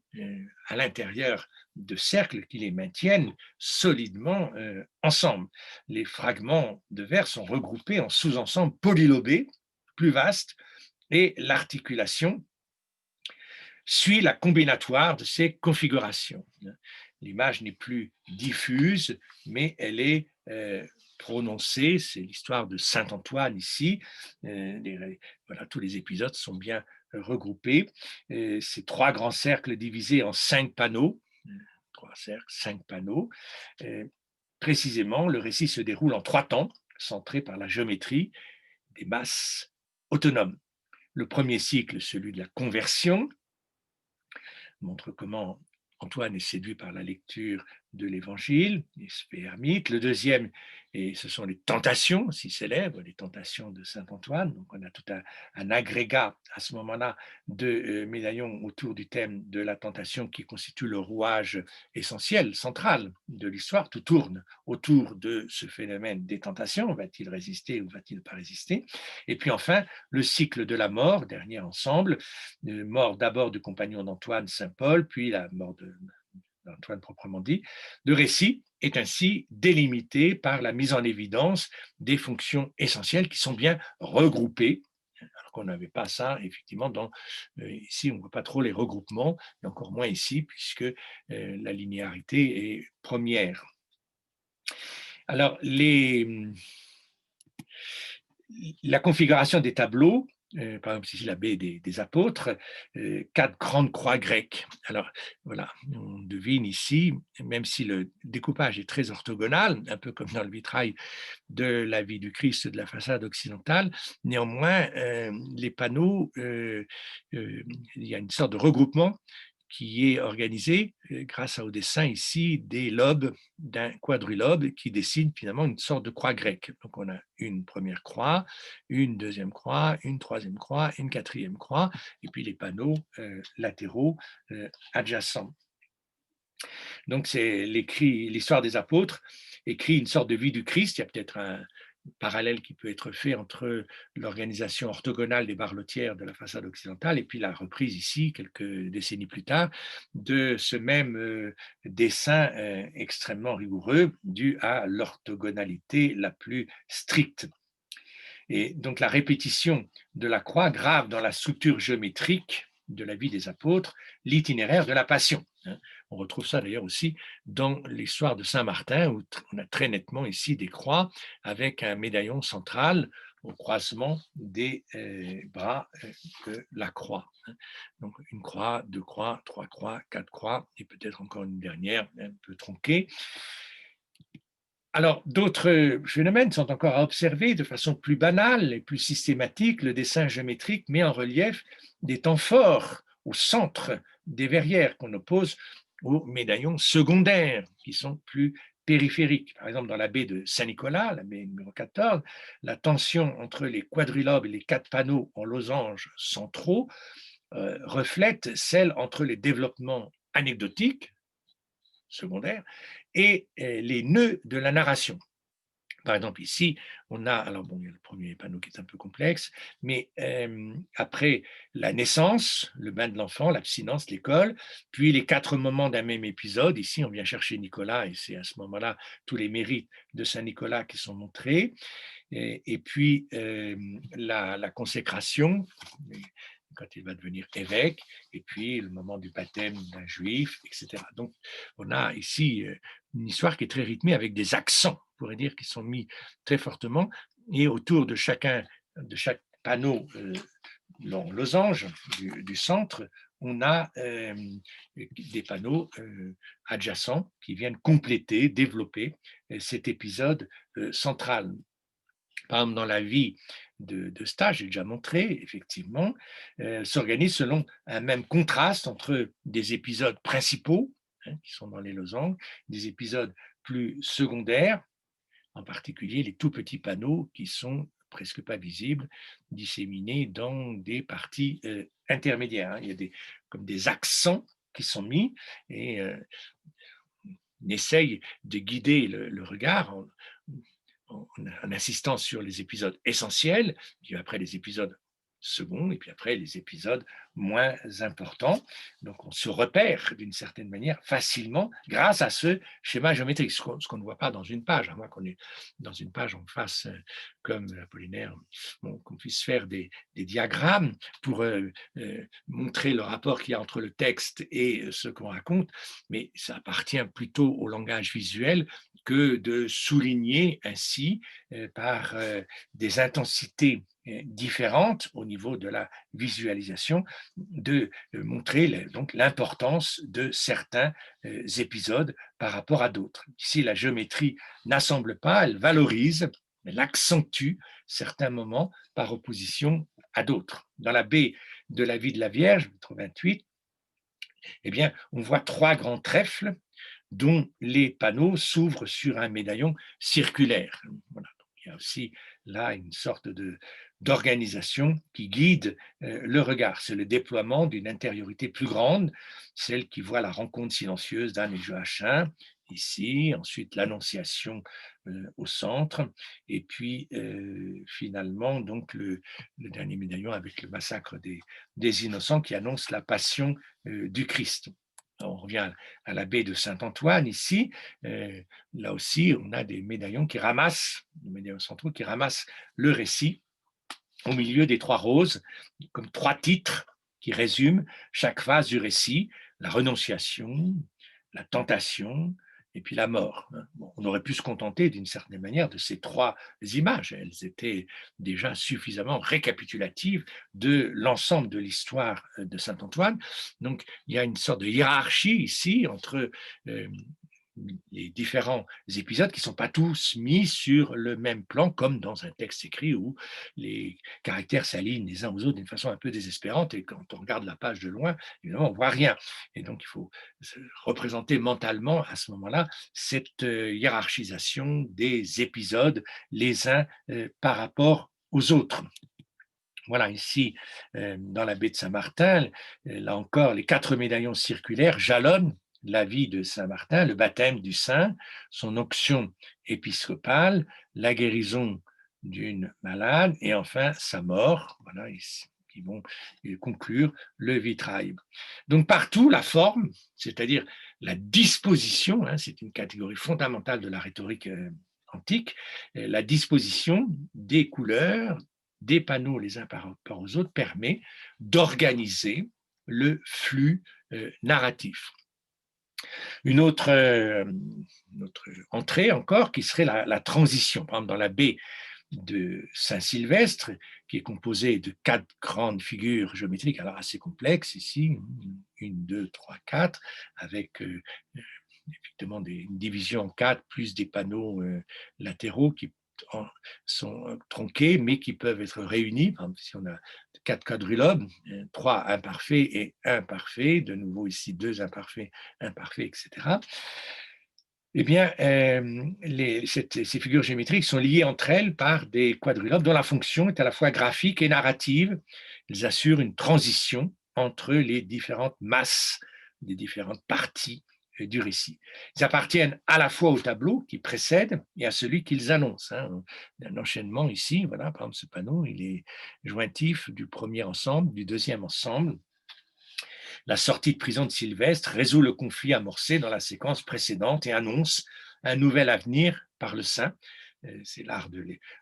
à l'intérieur de cercles qui les maintiennent solidement ensemble. Les fragments de verre sont regroupés en sous-ensembles polylobés, plus vastes, et l'articulation suit la combinatoire de ces configurations. L'image n'est plus diffuse, mais elle est prononcée. C'est l'histoire de Saint-Antoine ici. Voilà, tous les épisodes sont bien regroupés. Ces trois grands cercles divisés en 5 panneaux. Trois cercles, 5 panneaux. Précisément, le récit se déroule en 3 temps, centré par la géométrie des masses autonomes. Le premier cycle, celui de la conversion, montre comment Antoine est séduit par la lecture de l'Évangile, il se fait ermite. Le deuxième, et ce sont les tentations, si célèbres, les tentations de Saint Antoine. Donc on a tout un agrégat à ce moment-là de médaillons autour du thème de la tentation qui constitue le rouage essentiel, central de l'histoire. Tout tourne autour de ce phénomène des tentations. Va-t-il résister ou va-t-il pas résister? Et puis enfin, le cycle de la mort, dernier ensemble, mort d'abord du compagnon d'Antoine, Saint Paul, puis la mort d'Antoine proprement dit. Le récit est ainsi délimité par la mise en évidence des fonctions essentielles qui sont bien regroupées, alors qu'on n'avait pas ça, effectivement, ici, on ne voit pas trop les regroupements, et encore moins ici, puisque la linéarité est première. Alors, la configuration des tableaux, par exemple ici la baie des apôtres, 4 grandes croix grecques. Alors voilà, on devine ici, même si le découpage est très orthogonal, un peu comme dans le vitrail de la vie du Christ de la façade occidentale, néanmoins les panneaux, il y a une sorte de regroupement qui est organisé grâce au dessin ici des lobes d'un quadrilobe qui dessine finalement une sorte de croix grecque. Donc on a une première croix, une deuxième croix, une troisième croix, une quatrième croix, et puis les panneaux latéraux adjacents. Donc c'est l'histoire des apôtres, écrit une sorte de vie du Christ. Il y a peut-être un parallèle qui peut être fait entre l'organisation orthogonale des barlotières de la façade occidentale et puis la reprise ici, quelques décennies plus tard, de ce même dessin extrêmement rigoureux dû à l'orthogonalité la plus stricte. Et donc la répétition de la croix grave dans la structure géométrique de la vie des apôtres l'itinéraire de la passion. On retrouve ça d'ailleurs aussi dans l'histoire de Saint-Martin, où on a très nettement ici des croix avec un médaillon central au croisement des bras de la croix. Donc une croix, 2 croix, 3 croix, 4 croix, et peut-être encore une dernière un peu tronquée. Alors, d'autres phénomènes sont encore à observer de façon plus banale et plus systématique. Le dessin géométrique met en relief des temps forts au centre des verrières qu'on oppose aux médaillons secondaires qui sont plus périphériques. Par exemple, dans la baie de Saint-Nicolas, la baie numéro 14, la tension entre les quadrilobes et les 4 panneaux en losange centraux reflète celle entre les développements anecdotiques, secondaires, et les nœuds de la narration. Par exemple, ici, on a, alors bon, il y a le premier panneau qui est un peu complexe, mais après la naissance, le bain de l'enfant, l'abstinence, l'école, puis les 4 moments d'un même épisode. Ici, on vient chercher Nicolas, et c'est à ce moment-là tous les mérites de Saint Nicolas qui sont montrés. Et puis la consécration, quand il va devenir évêque, et puis le moment du baptême d'un juif, etc. Donc, on a ici une histoire qui est très rythmée avec des accents, on pourrait dire, qui sont mis très fortement, et autour de chaque panneau losange du centre, on a des panneaux adjacents qui viennent compléter, développer cet épisode central. Par exemple, dans la vie de stage, j'ai déjà montré, effectivement, s'organise selon un même contraste entre des épisodes principaux, qui sont dans les losanges, des épisodes plus secondaires, en particulier les tout petits panneaux qui sont presque pas visibles, disséminés dans des parties intermédiaires, hein. Il y a comme des accents qui sont mis et on essaye de guider le regard en insistant sur les épisodes essentiels, puis après les épisodes seconds, et puis après les épisodes moins importants. Donc on se repère d'une certaine manière facilement grâce à ce schéma géométrique, ce qu'on ne voit pas dans une page, à moins qu'on ait dans une page on fasse comme Apollinaire, bon, qu'on puisse faire des diagrammes pour montrer le rapport qu'il y a entre le texte et ce qu'on raconte, mais ça appartient plutôt au langage visuel que de souligner ainsi par des intensités différentes au niveau de la visualisation, de montrer donc l'importance de certains épisodes par rapport à d'autres. Ici, la géométrie n'assemble pas, elle valorise, elle accentue certains moments par opposition à d'autres. Dans la baie de la vie de la Vierge, 28, eh bien, on voit trois grands trèfles dont les panneaux s'ouvrent sur un médaillon circulaire. Voilà. Donc, il y a aussi là une sorte d'organisation qui guide le regard. C'est le déploiement d'une intériorité plus grande, celle qui voit la rencontre silencieuse d'Anne et Joachim, ici, ensuite l'Annonciation au centre, et puis finalement donc le dernier médaillon avec le massacre des innocents qui annonce la passion du Christ. On revient à la baie de Saint-Antoine ici. Là aussi, on a des médaillons qui ramassent, des médaillons centraux qui ramassent le récit au milieu des trois roses, comme trois titres qui résument chaque phase du récit, la renonciation, la tentation et puis la mort. Bon, on aurait pu se contenter d'une certaine manière de ces trois images. Elles étaient déjà suffisamment récapitulatives de l'ensemble de l'histoire de Saint-Antoine. Donc, il y a une sorte de hiérarchie ici entre les différents épisodes qui ne sont pas tous mis sur le même plan, comme dans un texte écrit où les caractères s'alignent les uns aux autres d'une façon un peu désespérante, et quand on regarde la page de loin, évidemment, on ne voit rien. Et donc, il faut représenter mentalement, à ce moment-là, cette hiérarchisation des épisodes, les uns par rapport aux autres. Voilà, ici, dans la baie de Saint-Martin, là encore, les 4 médaillons circulaires jalonnent la vie de Saint-Martin, le baptême du saint, son onction épiscopale, la guérison d'une malade et enfin sa mort, voilà, qui vont conclure le vitrail. Donc partout, la forme, c'est-à-dire la disposition, hein, c'est une catégorie fondamentale de la rhétorique antique, la disposition des couleurs, des panneaux les uns par rapport aux autres permet d'organiser le flux narratif. Une autre entrée encore qui serait la transition. Par exemple, dans la baie de Saint-Sylvestre, qui est composée de 4 grandes figures géométriques, alors assez complexes ici, 1, 2, 3, 4, avec effectivement une division en 4, plus des panneaux latéraux qui sont tronqués, mais qui peuvent être réunis. Par exemple, si on a 4 quadrilobes, 3 imparfaits et 1 parfait, de nouveau ici 2 imparfaits, imparfaits, etc. Eh bien, ces figures géométriques sont liées entre elles par des quadrilobes dont la fonction est à la fois graphique et narrative. Ils assurent une transition entre les différentes masses, des différentes parties du récit. Ils appartiennent à la fois au tableau qui précède et à celui qu'ils annoncent. Hein. Un enchaînement ici, voilà, par exemple, ce panneau, il est jointif du premier ensemble, du deuxième ensemble. La sortie de prison de Sylvestre résout le conflit amorcé dans la séquence précédente et annonce un nouvel avenir par le saint. C'est l'art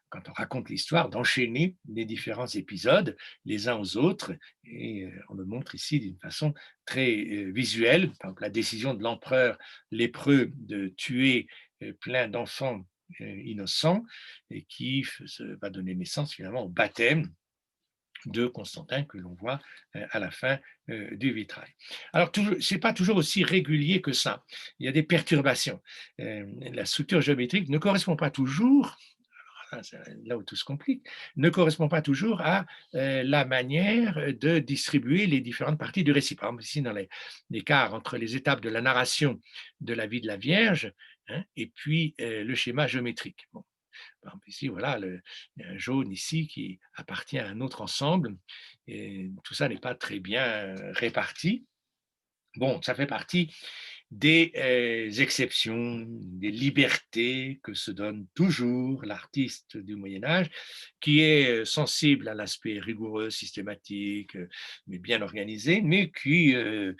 quand on raconte l'histoire, d'enchaîner les différents épisodes les uns aux autres, et on le montre ici d'une façon très visuelle. Par exemple, la décision de l'empereur lépreux de tuer plein d'enfants innocents, et qui va donner naissance finalement au baptême de Constantin que l'on voit à la fin du vitrail. Alors, ce n'est pas toujours aussi régulier que ça. Il y a des perturbations. La structure géométrique ne correspond pas toujours, là où tout se complique, ne correspond pas toujours à la manière de distribuer les différentes parties du récit. Par exemple, ici, dans l'écart entre les étapes de la narration de la vie de la Vierge, hein, et puis le schéma géométrique. Bon, par exemple, ici, voilà, il y a un jaune ici qui appartient à un autre ensemble, et tout ça n'est pas très bien réparti. Bon, ça fait partie des exceptions, des libertés que se donne toujours l'artiste du Moyen Âge, qui est sensible à l'aspect rigoureux, systématique, mais bien organisé, mais qui ne,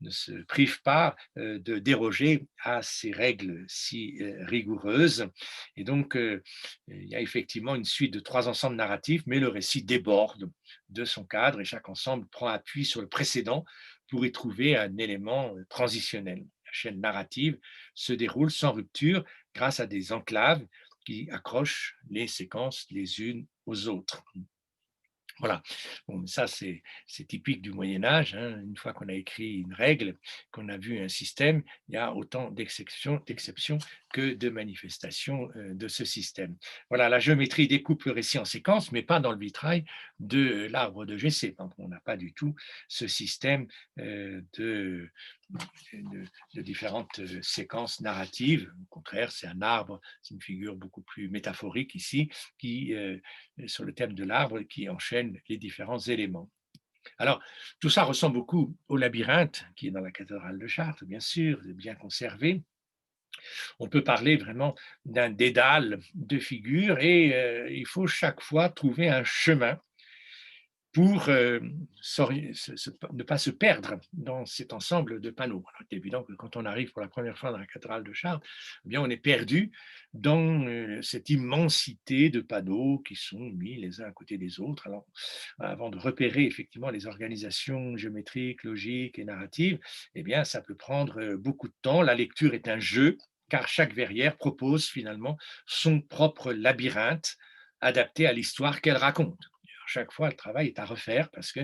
ne se prive pas de déroger à ces règles si rigoureuses. Et donc, il y a effectivement une suite de trois ensembles narratifs, mais le récit déborde de son cadre et chaque ensemble prend appui sur le précédent pour y trouver un élément transitionnel. La chaîne narrative se déroule sans rupture grâce à des enclaves qui accrochent les séquences les unes aux autres. Voilà. Bon, ça, c'est typique du Moyen Âge, hein. Une fois qu'on a écrit une règle, qu'on a vu un système, il y a autant d'exceptions que de manifestations de ce système. Voilà, la géométrie découpe le récit en séquences, mais pas dans le vitrail de l'arbre de Jessé. Donc, on n'a pas du tout ce système de, de différentes séquences narratives. Au contraire, c'est un arbre, c'est une figure beaucoup plus métaphorique ici, qui, sur le thème de l'arbre, qui enchaîne les différents éléments. Alors, tout ça ressemble beaucoup au labyrinthe qui est dans la cathédrale de Chartres, bien sûr, bien conservé. On peut parler vraiment d'un dédale de figures et il faut chaque fois trouver un chemin pour ne pas se perdre dans cet ensemble de panneaux. Alors, c'est évident que quand on arrive pour la première fois dans la cathédrale de Chartres, eh bien, on est perdu dans cette immensité de panneaux qui sont mis les uns à côté des autres. Alors, avant de repérer effectivement les organisations géométriques, logiques et narratives, eh bien, ça peut prendre beaucoup de temps. La lecture est un jeu, car chaque verrière propose finalement son propre labyrinthe adapté à l'histoire qu'elle raconte. Chaque fois, le travail est à refaire parce que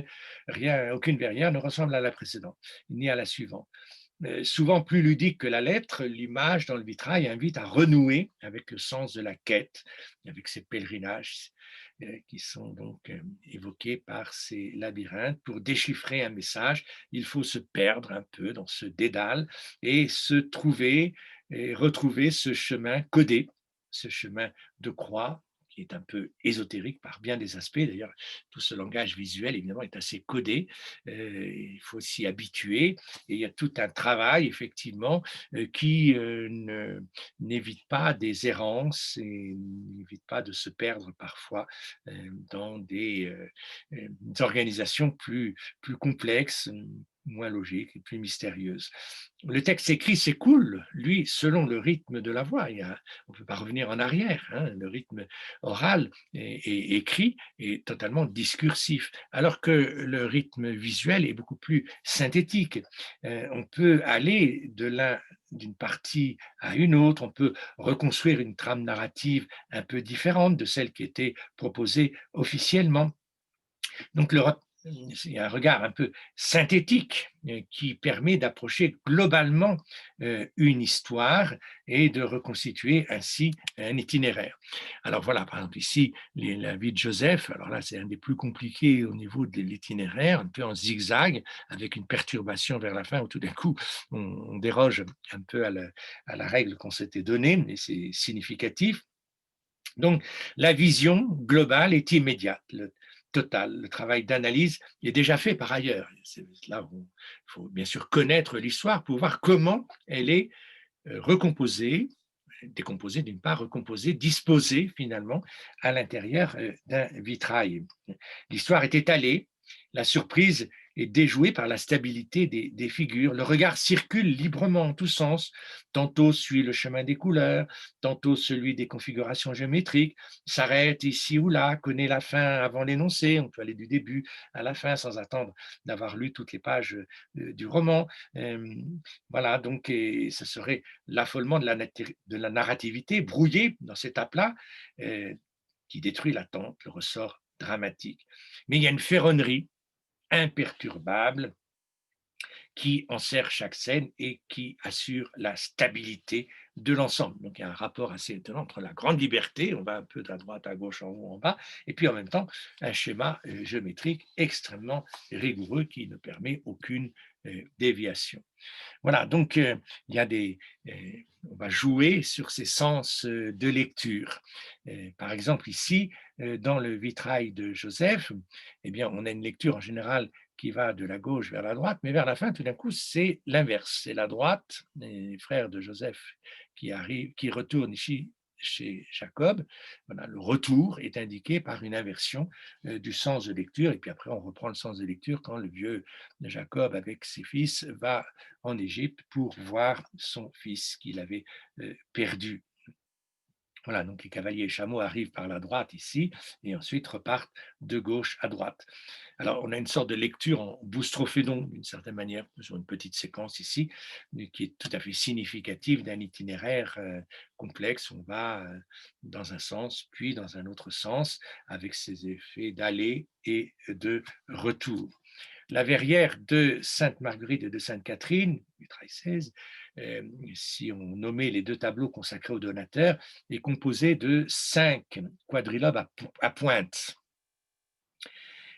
aucune verrière ne ressemble à la précédente, ni à la suivante. Souvent plus ludique que la lettre, l'image dans le vitrail invite à renouer avec le sens de la quête, avec ces pèlerinages qui sont donc évoqués par ces labyrinthes. Pour déchiffrer un message, il faut se perdre un peu dans ce dédale et se trouver et retrouver ce chemin codé, ce chemin de croix qui est un peu ésotérique par bien des aspects. D'ailleurs, tout ce langage visuel, évidemment, est assez codé. Il faut s'y habituer. Et il y a tout un travail, effectivement, qui n'évite pas des errances et n'évite pas de se perdre parfois dans des organisations plus complexes, moins logiques et plus mystérieuses. Le texte écrit s'écoule, lui, selon le rythme de la voix. On ne peut pas revenir en arrière, hein. Le rythme oral et écrit est totalement discursif, alors que le rythme visuel est beaucoup plus synthétique. On peut aller d'une partie à une autre, on peut reconstruire une trame narrative un peu différente de celle qui était proposée officiellement. Donc, il y a un regard un peu synthétique qui permet d'approcher globalement une histoire et de reconstituer ainsi un itinéraire. Alors voilà, par exemple ici, la vie de Joseph, alors là c'est un des plus compliqués au niveau de l'itinéraire, un peu en zigzag, avec une perturbation vers la fin où tout d'un coup on déroge un peu à la règle qu'on s'était donnée, mais c'est significatif. Donc, la vision globale est immédiate, totale. Le travail d'analyse est déjà fait par ailleurs. C'est là où il faut bien sûr connaître l'histoire pour voir comment elle est recomposée, décomposée d'une part, recomposée, disposée finalement à l'intérieur d'un vitrail. L'histoire est étalée, la surprise est déjouée par la stabilité des figures. Le regard circule librement en tous sens. Tantôt suit le chemin des couleurs, tantôt celui des configurations géométriques, s'arrête ici ou là, connaît la fin avant l'énoncé. On peut aller du début à la fin sans attendre d'avoir lu toutes les pages du roman. Voilà, donc ce serait l'affolement de la narrativité brouillée dans cet aplat qui détruit l'attente, le ressort dramatique. Mais il y a une ferronnerie imperturbable qui enserre chaque scène et qui assure la stabilité de l'ensemble. Donc il y a un rapport assez étonnant entre la grande liberté, on va un peu de droite à gauche, en haut, en bas, et puis en même temps un schéma géométrique extrêmement rigoureux qui ne permet aucune déviation. Voilà, donc il y a on va jouer sur ces sens de lecture. Par exemple, ici, dans le vitrail de Joseph, eh bien, on a une lecture en général qui va de la gauche vers la droite, mais vers la fin, tout d'un coup, c'est l'inverse. C'est la droite, les frères de Joseph qui retournent ici chez Jacob. Voilà, le retour est indiqué par une inversion du sens de lecture, et puis après, on reprend le sens de lecture quand le vieux Jacob, avec ses fils, va en Égypte pour voir son fils qu'il avait perdu. Voilà, donc les cavaliers et chameaux arrivent par la droite ici et ensuite repartent de gauche à droite. Alors, on a une sorte de lecture en boustrophédon, d'une certaine manière, sur une petite séquence ici, qui est tout à fait significative d'un itinéraire complexe. On va dans un sens, puis dans un autre sens, avec ses effets d'aller et de retour. La verrière de Sainte-Marguerite et de Sainte-Catherine, vitrail 16, si on nommait les deux tableaux consacrés aux donateurs, est composée de 5 quadrilobes à pointe.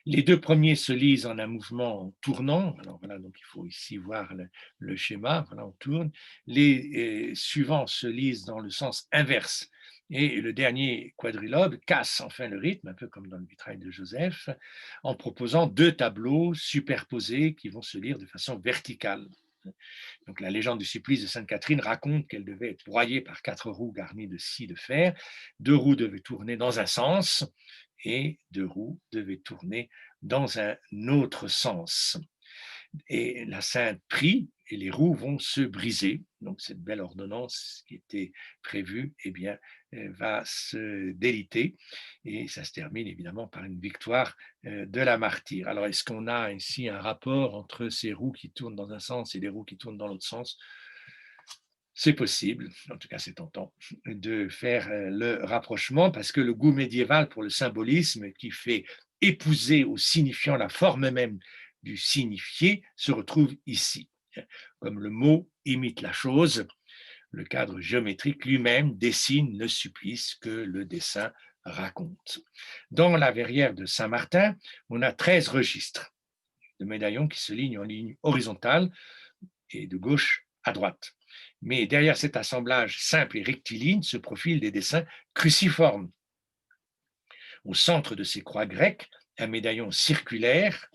Les deux premiers se lisent en un mouvement tournant. Alors voilà, donc il faut ici voir le schéma. Voilà, on tourne. Les suivants se lisent dans le sens inverse. Et le dernier quadrilobe casse enfin le rythme, un peu comme dans le vitrail de Joseph, en proposant deux tableaux superposés qui vont se lire de façon verticale. Donc la légende du supplice de Sainte Catherine raconte qu'elle devait être broyée par 4 roues garnies de scie de fer. 2 roues devaient tourner dans un sens et 2 roues devaient tourner dans un autre sens. Et la Sainte prie et les roues vont se briser. Donc cette belle ordonnance qui était prévue, eh bien, va se déliter et ça se termine évidemment par une victoire de la martyre. Alors est-ce qu'on a ici un rapport entre ces roues qui tournent dans un sens et les roues qui tournent dans l'autre sens? C'est possible, en tout cas c'est tentant, de faire le rapprochement parce que le goût médiéval pour le symbolisme qui fait épouser au signifiant la forme même du signifié se retrouve ici. Comme le mot imite la chose, le cadre géométrique lui-même dessine le supplice que le dessin raconte. Dans la verrière de Saint-Martin, on a 13 registres de médaillons qui se lignent en ligne horizontale et de gauche à droite. Mais derrière cet assemblage simple et rectiligne se profilent des dessins cruciformes. Au centre de ces croix grecques, un médaillon circulaire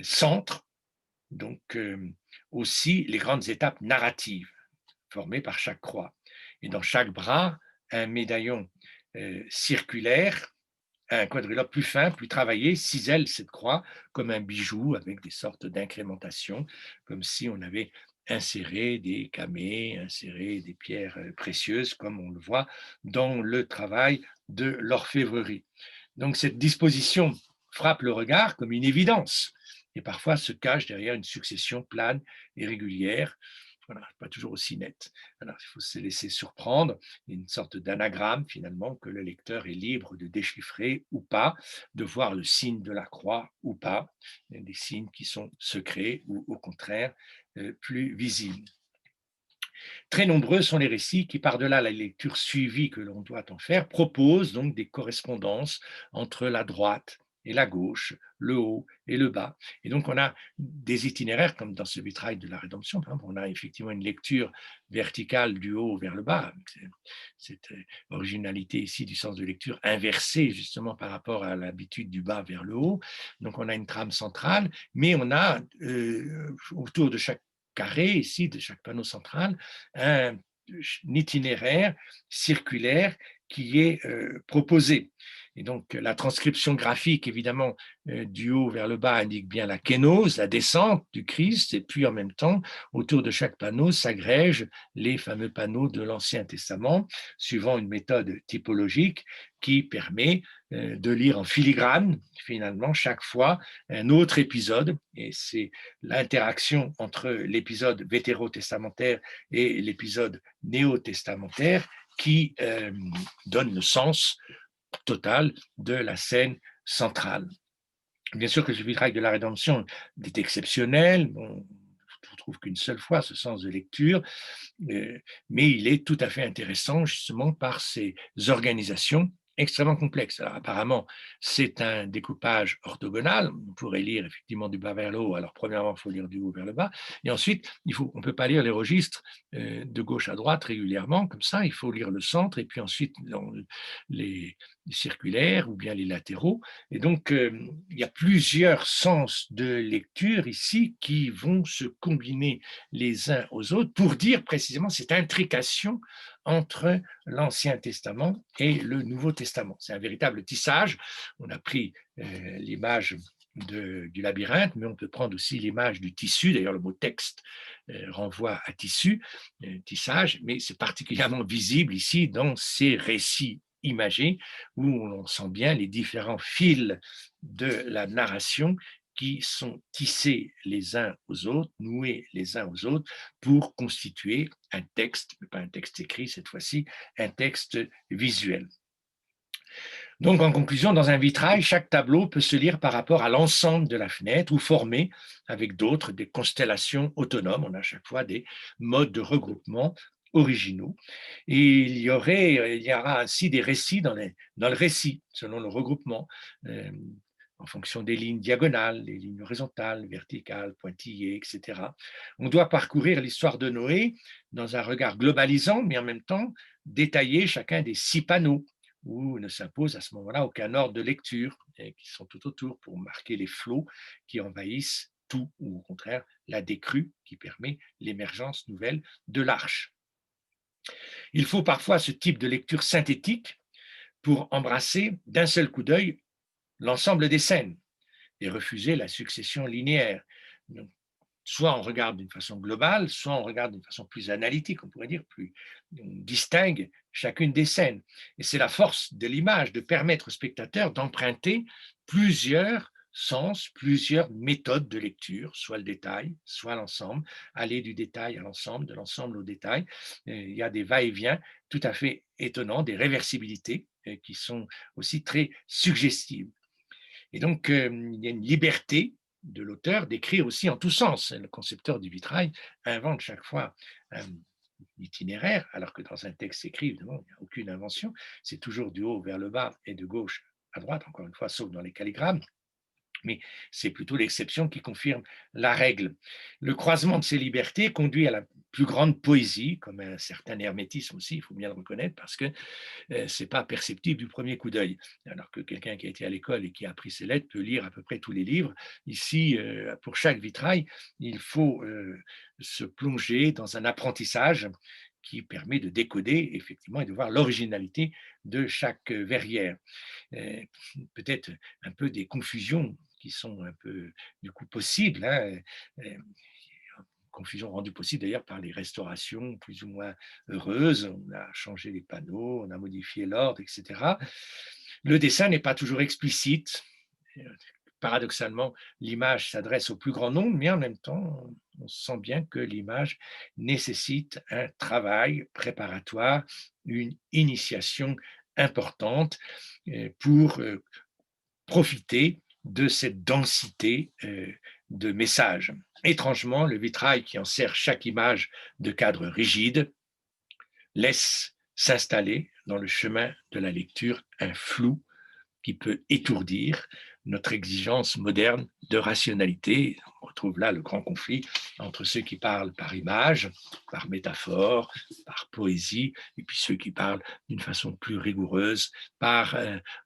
centre donc aussi les grandes étapes narratives formées par chaque croix. Et dans chaque bras, un médaillon circulaire, un quadrilobe plus fin, plus travaillé, cisèle cette croix comme un bijou avec des sortes d'incrémentation, comme si on avait inséré des camées, inséré des pierres précieuses, comme on le voit dans le travail de l'orfèvrerie. Donc cette disposition frappe le regard comme une évidence et parfois se cache derrière une succession plane et régulière. Voilà, pas toujours aussi nette. Alors, il faut se laisser surprendre, une sorte d'anagramme finalement que le lecteur est libre de déchiffrer ou pas, de voir le signe de la croix ou pas, des signes qui sont secrets ou au contraire plus visibles. Très nombreux sont les récits qui, par-delà la lecture suivie que l'on doit en faire, proposent donc des correspondances entre la droite et la gauche, le haut et le bas. Et donc on a des itinéraires, comme dans ce vitrail de la Rédemption, par exemple, on a effectivement une lecture verticale du haut vers le bas, cette originalité ici du sens de lecture inversée justement par rapport à l'habitude du bas vers le haut. Donc on a une trame centrale, mais on a autour de chaque carré ici, de chaque panneau central, un itinéraire circulaire qui est proposé. Et donc, la transcription graphique, évidemment, du haut vers le bas indique bien la kénose, la descente du Christ, et puis en même temps, autour de chaque panneau s'agrègent les fameux panneaux de l'Ancien Testament, suivant une méthode typologique qui permet de lire en filigrane, finalement, chaque fois un autre épisode, et c'est l'interaction entre l'épisode vétérotestamentaire et l'épisode néo-testamentaire qui donne le sens total de la scène centrale. Bien sûr que ce vitrail de la Rédemption est exceptionnel, on ne retrouve qu'une seule fois ce sens de lecture, mais il est tout à fait intéressant justement par ses organisations extrêmement complexe. Alors apparemment, c'est un découpage orthogonal. On pourrait lire effectivement du bas vers le haut. Alors premièrement, il faut lire du haut vers le bas. Et ensuite, on ne peut pas lire les registres de gauche à droite régulièrement, comme ça. Il faut lire le centre et puis ensuite les circulaires ou bien les latéraux. Et donc, il y a plusieurs sens de lecture ici qui vont se combiner les uns aux autres pour dire précisément cette intrication entre l'Ancien Testament et le Nouveau Testament. C'est un véritable tissage. On a pris l'image du labyrinthe, mais on peut prendre aussi l'image du tissu. D'ailleurs, le mot texte renvoie à tissu, tissage, mais c'est particulièrement visible ici dans ces récits imagés où on sent bien les différents fils de la narration qui sont tissés les uns aux autres, noués les uns aux autres, pour constituer un texte, mais pas un texte écrit cette fois-ci, un texte visuel. Donc, en conclusion, dans un vitrail, chaque tableau peut se lire par rapport à l'ensemble de la fenêtre ou former avec d'autres des constellations autonomes. On a à chaque fois des modes de regroupement originaux. Et il y aura ainsi des récits dans le récit, selon le regroupement. En fonction des lignes diagonales, des lignes horizontales, verticales, pointillées, etc. On doit parcourir l'histoire de Noé dans un regard globalisant, mais en même temps détailler chacun des 6 panneaux, où ne s'impose à ce moment-là aucun ordre de lecture, qui sont tout autour pour marquer les flots qui envahissent tout, ou au contraire la décrue qui permet l'émergence nouvelle de l'arche. Il faut parfois ce type de lecture synthétique pour embrasser d'un seul coup d'œil l'ensemble des scènes et refuser la succession linéaire. Donc, soit on regarde d'une façon globale, soit on regarde d'une façon plus analytique, on pourrait dire, on distingue chacune des scènes. Et c'est la force de l'image de permettre au spectateur d'emprunter plusieurs sens, plusieurs méthodes de lecture, soit le détail, soit l'ensemble, aller du détail à l'ensemble, de l'ensemble au détail. Il y a des va-et-vient tout à fait étonnants, des réversibilités qui sont aussi très suggestives. Et donc, il y a une liberté de l'auteur d'écrire aussi en tous sens. Le concepteur du vitrail invente chaque fois un itinéraire, alors que dans un texte écrit, évidemment, il n'y a aucune invention. C'est toujours du haut vers le bas et de gauche à droite, encore une fois, sauf dans les calligrammes. Mais c'est plutôt l'exception qui confirme la règle. Le croisement de ces libertés conduit à la plus grande poésie, comme un certain hermétisme aussi, il faut bien le reconnaître, parce que ce n'est pas perceptible du premier coup d'œil. Alors que quelqu'un qui a été à l'école et qui a appris ses lettres peut lire à peu près tous les livres. Ici, pour chaque vitrail, il faut se plonger dans un apprentissage qui permet de décoder effectivement et de voir l'originalité de chaque verrière. Peut-être un peu des confusions qui sont un peu du coup possibles, hein, confusion rendue possible d'ailleurs par les restaurations plus ou moins heureuses. On a changé les panneaux, on a modifié l'ordre, etc. Le dessin n'est pas toujours explicite. Paradoxalement, l'image s'adresse au plus grand nombre, mais en même temps, on sent bien que l'image nécessite un travail préparatoire, une initiation importante pour profiter de cette densité de messages. Étrangement, le vitrail qui enserre chaque image de cadre rigide laisse s'installer dans le chemin de la lecture un flou qui peut étourdir notre exigence moderne de rationalité. On retrouve là le grand conflit entre ceux qui parlent par image, par métaphore, par poésie, et puis ceux qui parlent d'une façon plus rigoureuse, par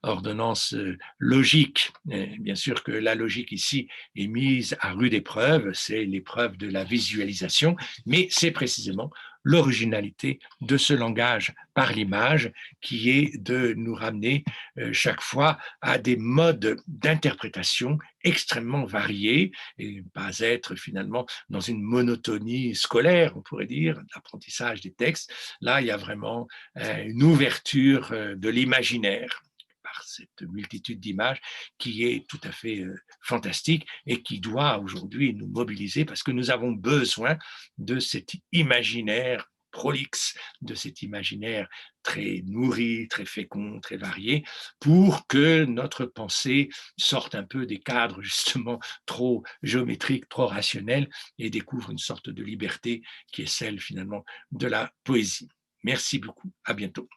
ordonnance logique. Bien sûr que la logique ici est mise à rude épreuve, c'est l'épreuve de la visualisation, mais c'est précisément l'originalité de ce langage par l'image qui est de nous ramener chaque fois à des modes d'interprétation extrêmement variés et pas être finalement dans une monotonie scolaire, on pourrait dire, l'apprentissage des textes. Là, il y a vraiment une ouverture de l'imaginaire par cette multitude d'images qui est tout à fait fantastique et qui doit aujourd'hui nous mobiliser parce que nous avons besoin de cet imaginaire prolixe, de cet imaginaire très nourri, très fécond, très varié, pour que notre pensée sorte un peu des cadres justement trop géométriques, trop rationnels et découvre une sorte de liberté qui est celle finalement de la poésie. Merci beaucoup, à bientôt.